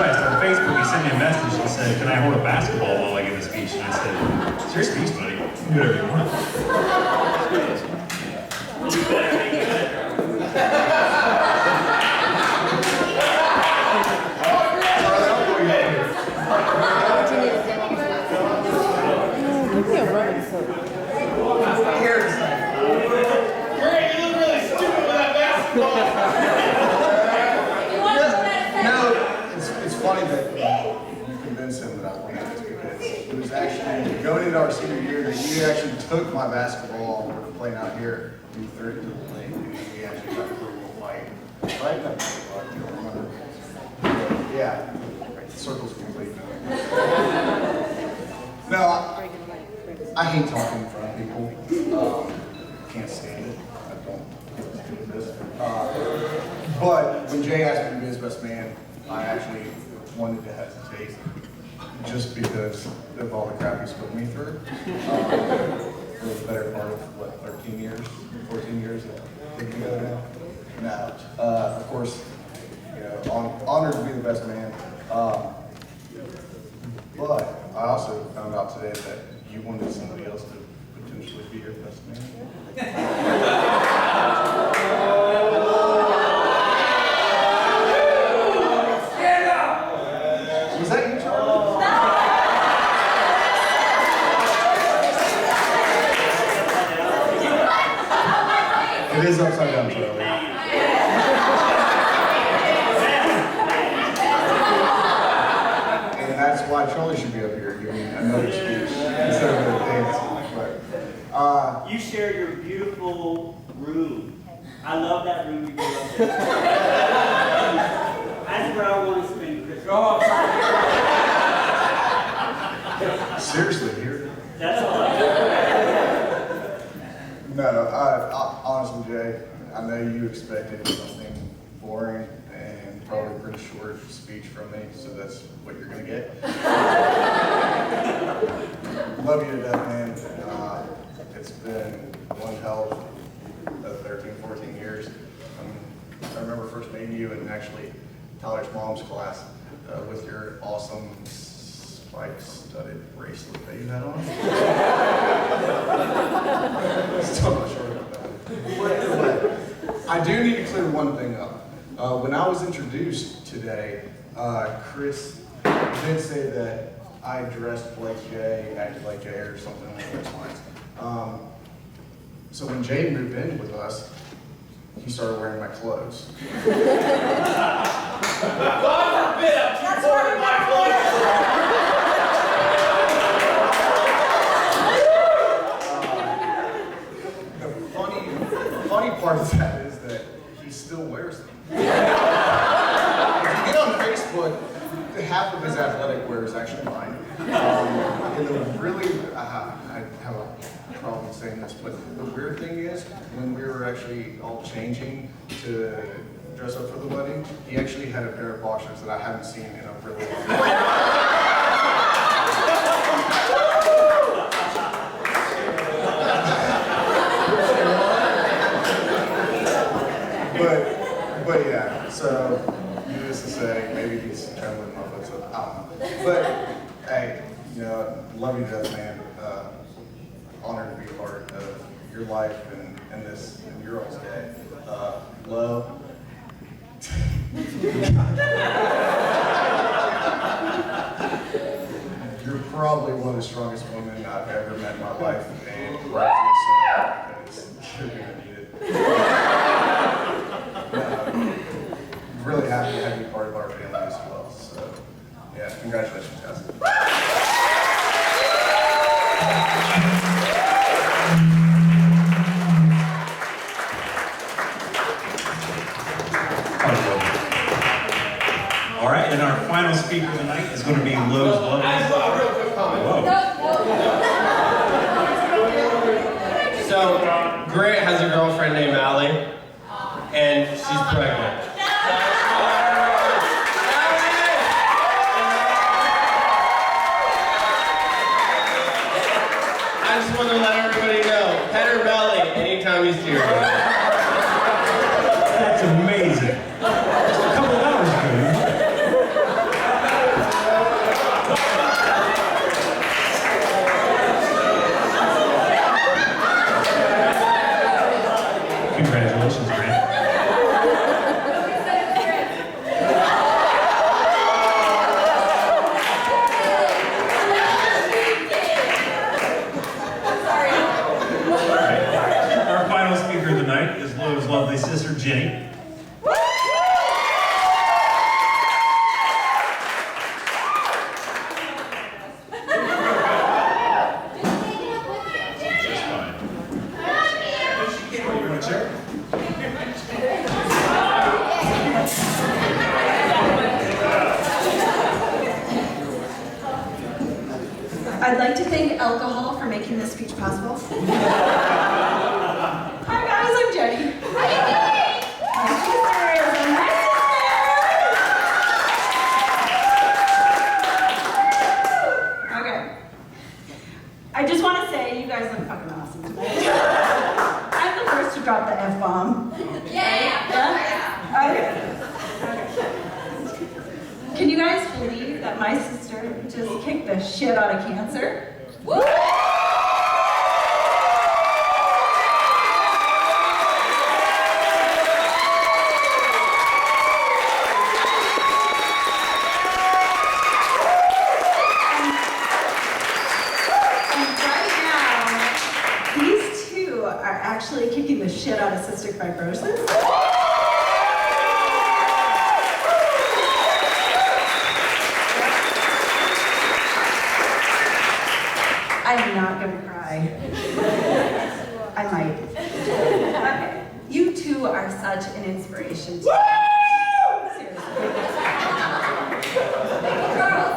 S4: request. On Facebook, he sent me a message and said, can I hold a basketball while I give a speech? And I said, it's your speech, buddy. You can do whatever you want.
S15: You better make it good.
S3: Give me a rubbing soap.
S1: Great, you look really stupid with that basketball.
S16: No, it's funny that you convinced him that I was playing this because it was actually going into our senior year that you actually took my basketball we were playing out here. You threw it to the lake and we actually got through a little fight. Right? You don't remember? Yeah, the circle's complete now. No, I hate talking in front of people. Can't stand it. I don't do this. But when Jay asked me to be his best man, I actually wanted to hesitate just because of all the crap he's put me through. For the better part of, what, 13 years, 14 years that we've been together now. Now, of course, you know, honored to be the best man. But I also found out today that you wanted somebody else to potentially be your best man.
S15: Stand up!
S16: Was that you, Charlie? It is upside down, Charlie. And that's why Charlie should be up here giving another speech instead of a dance.
S15: You share your beautiful room. I love that room you gave up there. That's where I want to spend Christmas.
S16: Seriously, here?
S15: That's all.
S16: No, honestly, Jay, I know you expected something boring and probably a pretty short speech from me, so that's what you're going to get. Love you to death, man. It's been one hell of 13, 14 years. I remember first meeting you in actually Tyler's mom's class with your awesome spike-studded bracelet that you had on. Still not sure about that. But I do need to clear one thing up. When I was introduced today, Chris did say that I dressed like Jay, acted like Jay, or something along those lines. So when Jay moved in with us, he started wearing my clothes.
S15: God forbid I'm too poor to buy clothes.
S16: The funny part of that is that he still wears them. If you get on Facebook, half of his athletic wear is actually mine. And the really, I have a problem saying this, but the weird thing is, when we were actually all changing to dress up for the wedding, he actually had a pair of boxers that I haven't seen in a really long time. But yeah, so needless to say, maybe he's trying to live my foot, so I don't know. But hey, you know, love you to death, man. Honored to be a part of your life and this and your all's day. Love. You're probably one of the strongest women I've ever met in my life, and rightfully so, because you're gonna need it. Really happy to have you part of our family as well. So, yeah, congratulations, guys.
S4: All right, and our final speaker tonight is going to be Lowe's Love.
S1: I just want a real quick comment. So, Grant has a girlfriend named Allie, and she's pregnant. I just want to let everybody know, pet her belly anytime you see her.
S4: That's amazing. Just a couple hours ago. Jenny. Just fine. You want a chair?
S5: I'd like to thank alcohol for making this speech possible. Hi guys, I'm Jenny. My sister is my sister. Okay. I just want to say you guys look fucking awesome tonight. I'm the first to drop the F-bomb. Yeah? Okay. Can you guys believe that my sister just kicked the shit out of cancer? Woo! And right now, these two are actually kicking the shit out of cystic fibrosis. I'm not gonna cry. I might. Okay. You two are such an inspiration to me. Seriously.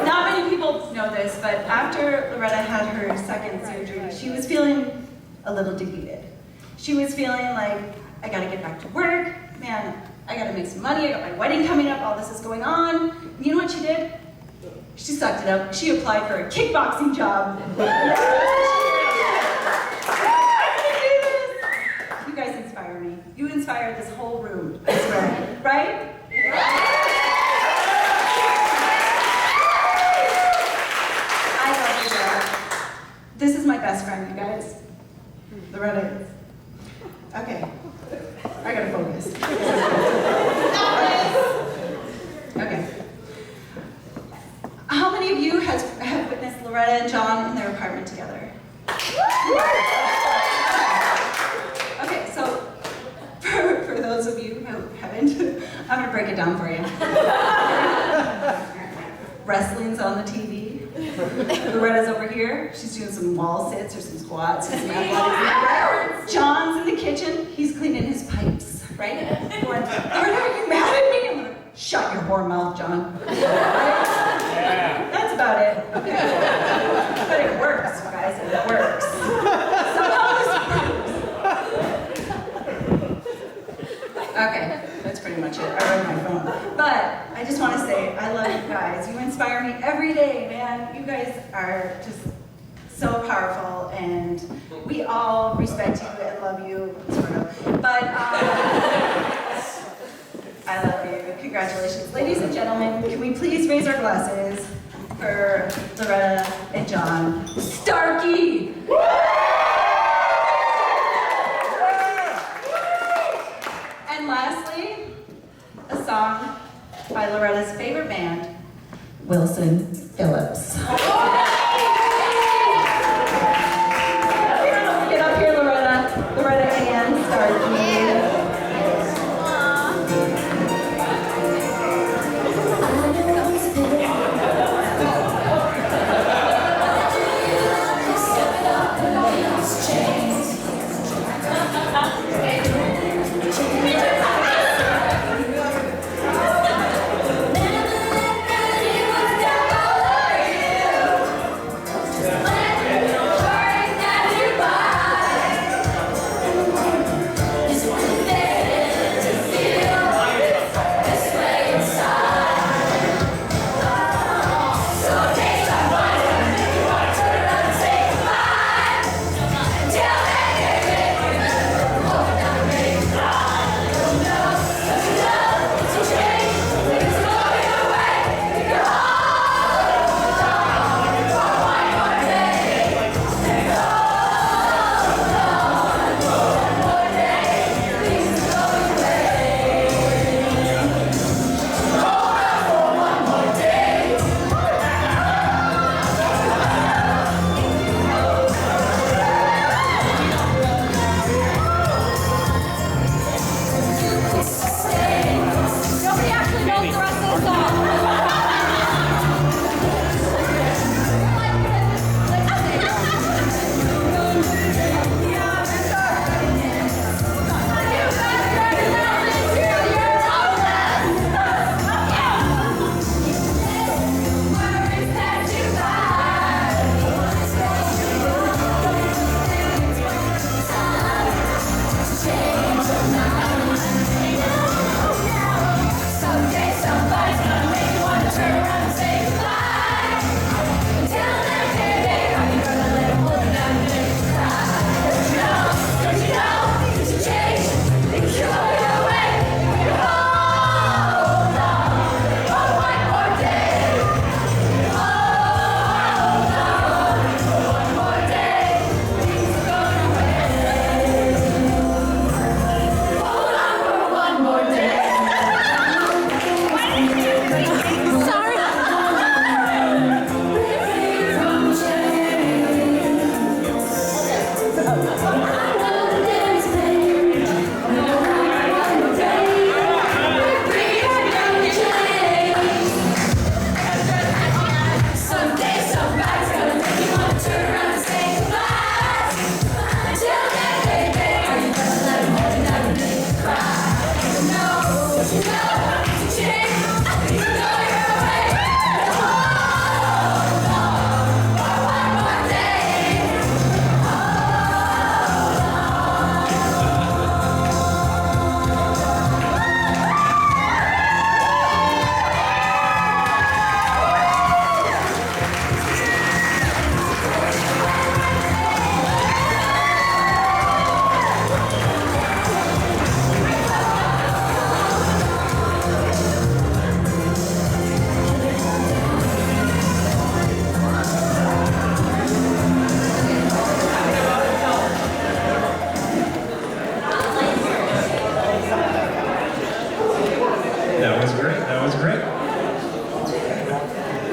S5: Not many people know this, but after Loretta had her second surgery, she was feeling a little defeated. She was feeling like, I gotta get back to work, man, I gotta make some money, I got my wedding coming up, all this is going on. And you know what she did? She sucked it up. She applied for a kickboxing job. You guys inspire me. You inspire this whole room, I swear. Right? I love you guys. This is my best friend, you guys. Loretta is. Okay. I gotta focus. Okay. How many of you have witnessed Loretta and John in their apartment together? Okay, so for those of you who haven't, I'm gonna break it down for you. Wrestling's on the TV. Loretta's over here. She's doing some wall sits or some squats or some athletics. John's in the kitchen. He's cleaning his pipes, right? Going, Loretta, are you mad at me? I'm like, shut your whore mouth, John. That's about it. Okay. But it works, guys. It works. Somehow this works. Okay, that's pretty much it. I read my phone. But I just want to say, I love you guys. You inspire me every day, man. You guys are just so powerful, and we all respect you and love you, sort of. But I love you. Congratulations. Ladies and gentlemen, can we please raise our glasses for Loretta and John. Starkey! And lastly, a song by Loretta's favorite band, Wilson Phillips. Get up here, Loretta. Loretta and Starkey.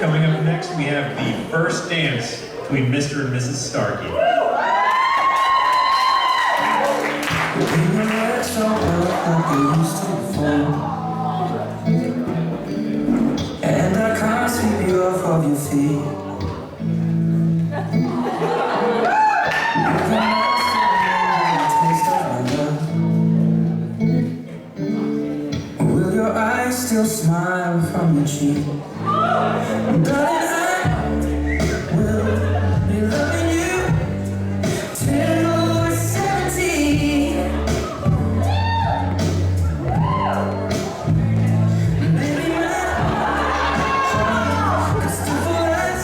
S4: Coming up next, we have the first dance between Mr. and Mrs. Starkey.
S17: And I can't sweep you off of your feet. Will your eyes still smile from your cheek? Darling, I will be loving you till we're 17. Baby, my heart could still fall as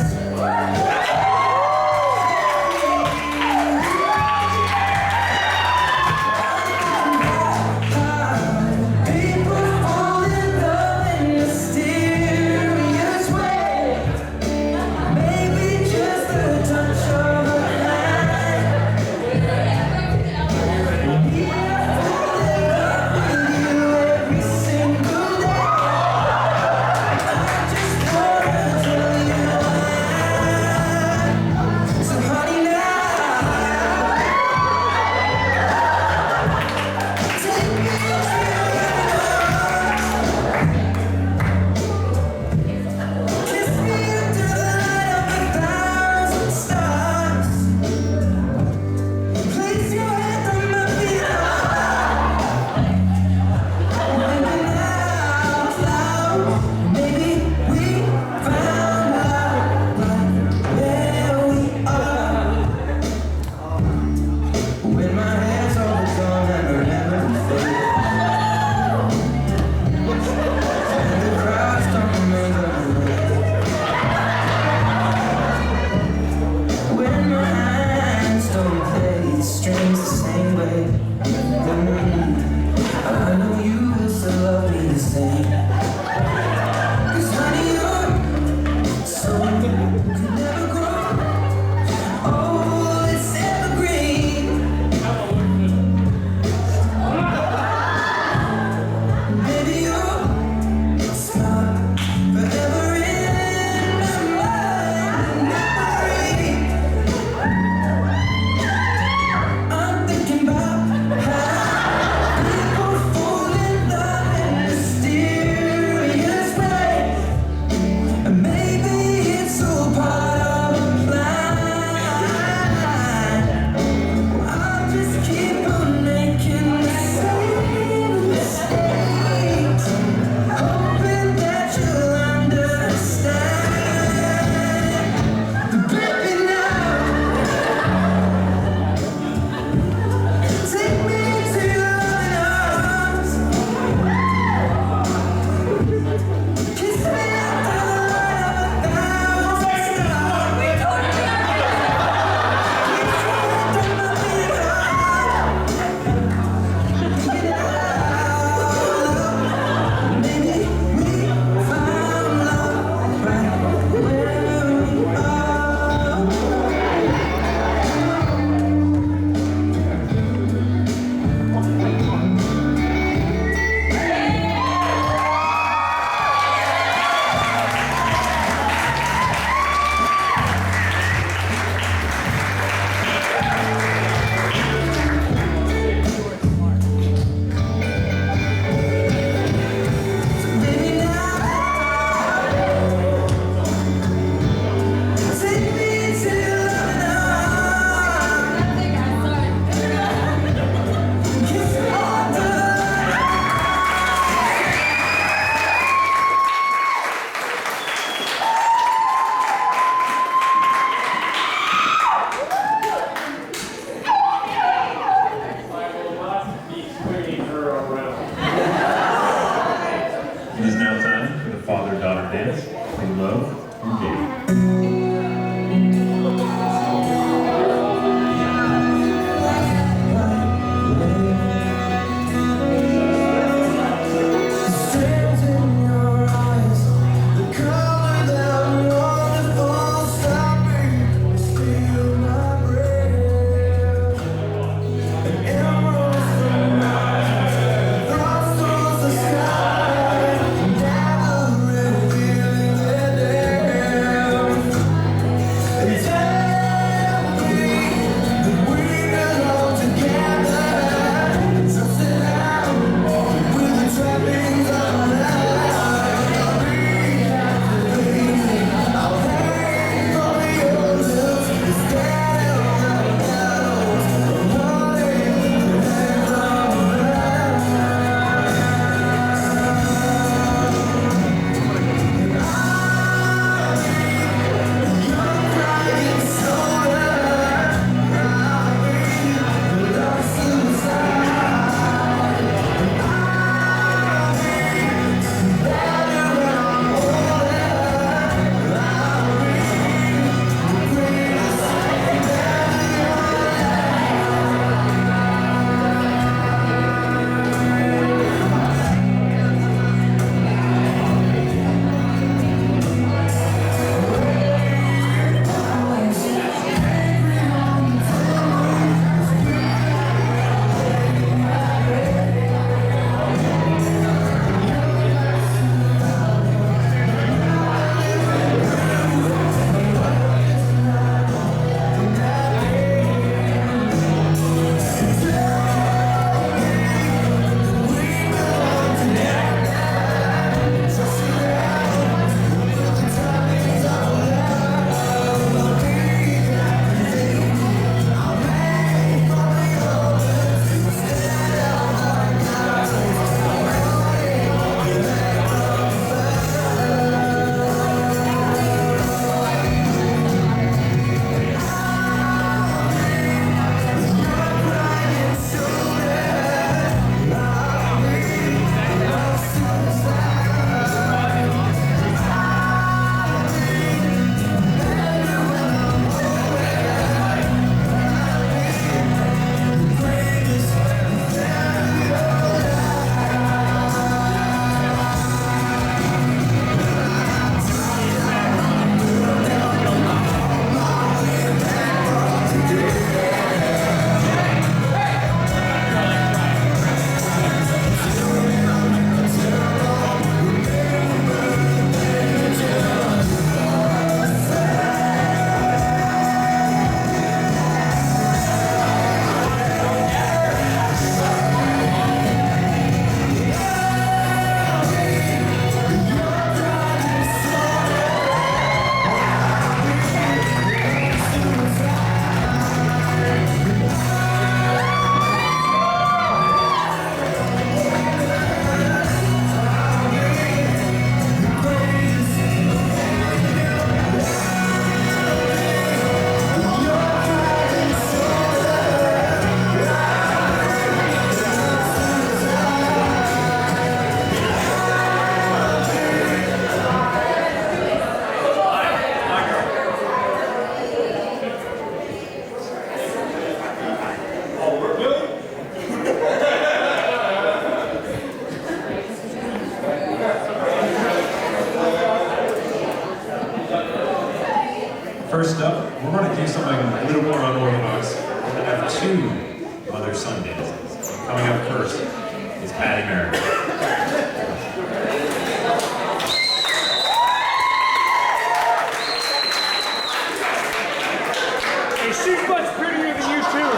S17: people fall in love in mysterious ways. Maybe just a touch of a hand. We are falling in love with you every single day. I just wanna tell you why. So honey now, take me to your kiss me under the light of 1,000 stars. Place your hand on my pillow. Maybe out loud, maybe we found love right where we are. When my hands are gone and the memory fades, and the crowds don't make a when my hands don't play the strings the same way, I know you will still love me the same. 'Cause honey, your soul could never grow. Oh, it's evergreen. Baby, your smile forever in my memory. I'm thinking about how people fall in love in mysterious ways. And maybe it's all part of a plan. I'll just keep on making the same mistakes, hoping that you'll understand. But baby now, take me to your loving arms. Kiss me under the light of 1,000 stars. Please your hand on my pillow. Get out, maybe we found love right where we are. Baby now, take me to your loving arms. Kiss me under the
S10: I will not be swinging her around.
S4: It is now time for the father-daughter dance. They love and game.
S17: Strands in your eyes, the color that wonderful stopping, steal my breath. And emeralds from mountains, cross the sky, gather and feeling the day.
S4: First up, we're going to do something a little more unorthodox. We're going to have two mother-son dances. Coming up first is Patty Merrick.
S11: Hey, she's much prettier than you too.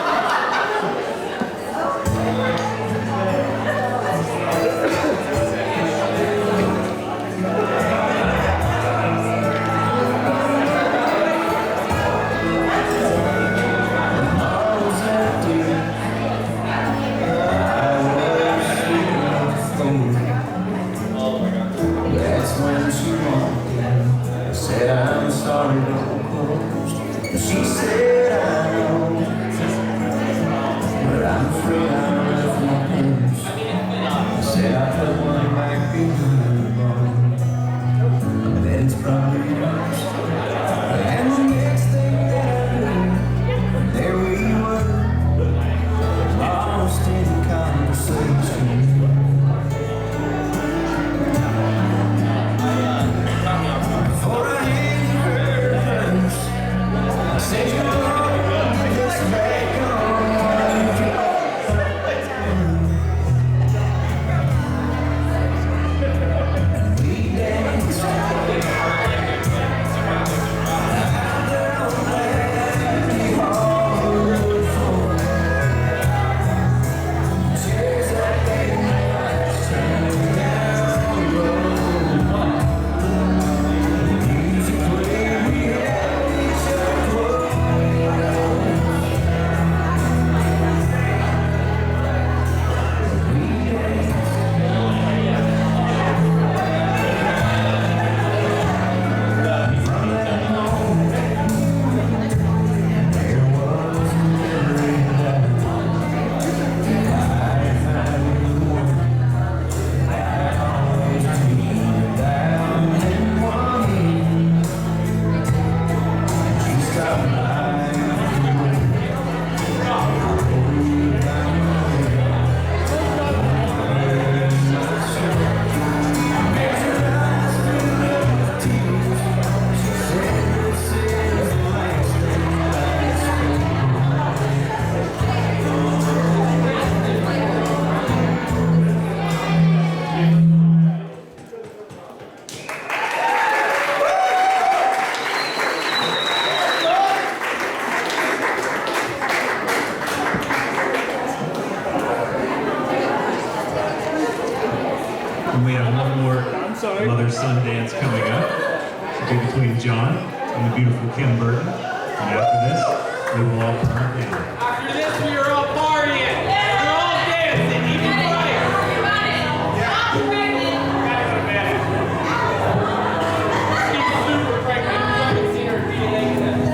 S17: That's when she walked in. I said, I'm sorry, door closed. She said, I know, but I'm afraid I left my pants. I said, I put one back behind the bar. Then it's probably yours. And the next thing that I knew, there we were, lost in conversation. Before I hit her first, I said you were just back on. And we danced out there on that hardwood floor. Chairs that they turned down low.
S4: And we have one more mother-son dance coming up. It'll be between John and the beautiful Kim Burton. And after this, we will all turn down.
S11: After this, we are all partying. We're all dancing, even Brian. She's super pregnant. You haven't seen her DNA test.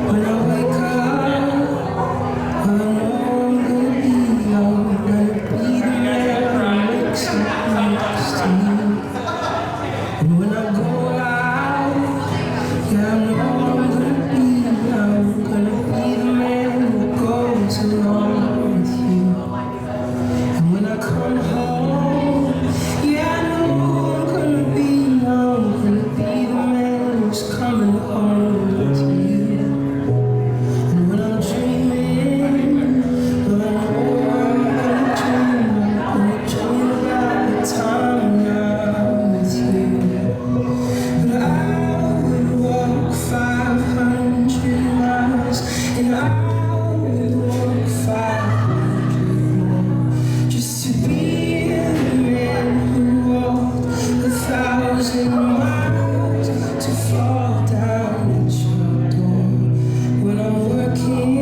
S17: When I wake up, I know I'm gonna be the man who wakes up next to you. And when I go out, yeah, I know I'm gonna be the man who goes along with you. And when I come home, yeah, I know I'm gonna be the man who's coming home with you. And when I'm dreaming, well, I know I'm gonna dream about the time I'm with you. But I would walk 500 miles, and I would walk 500 more, just to be the man who walked 1,000 miles to fall down at your door. When I'm working,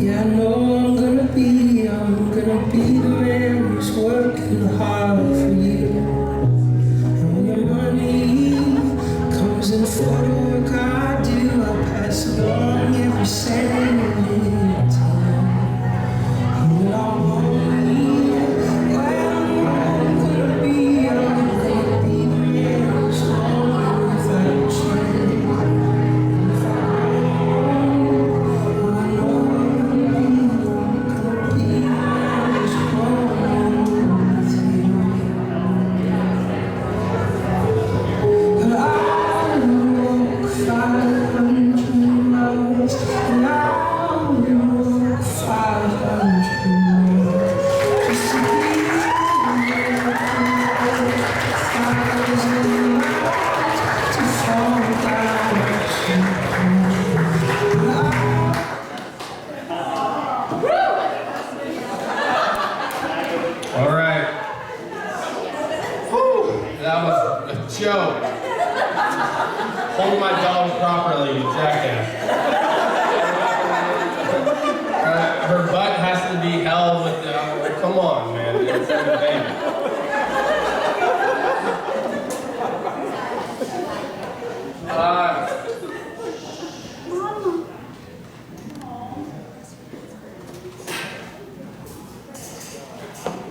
S17: yeah, I know I'm gonna be the man who's working hard for you. And when the money comes in for the work I do, I pass along every cent to you.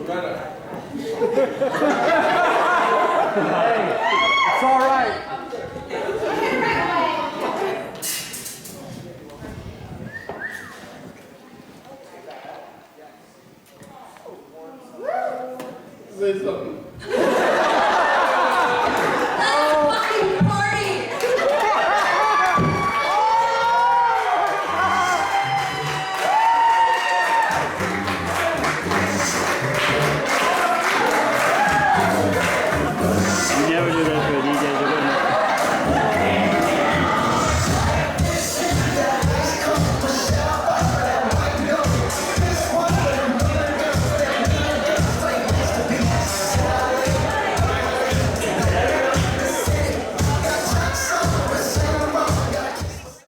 S10: Loretta.
S3: Hey, it's all right.
S10: Say something.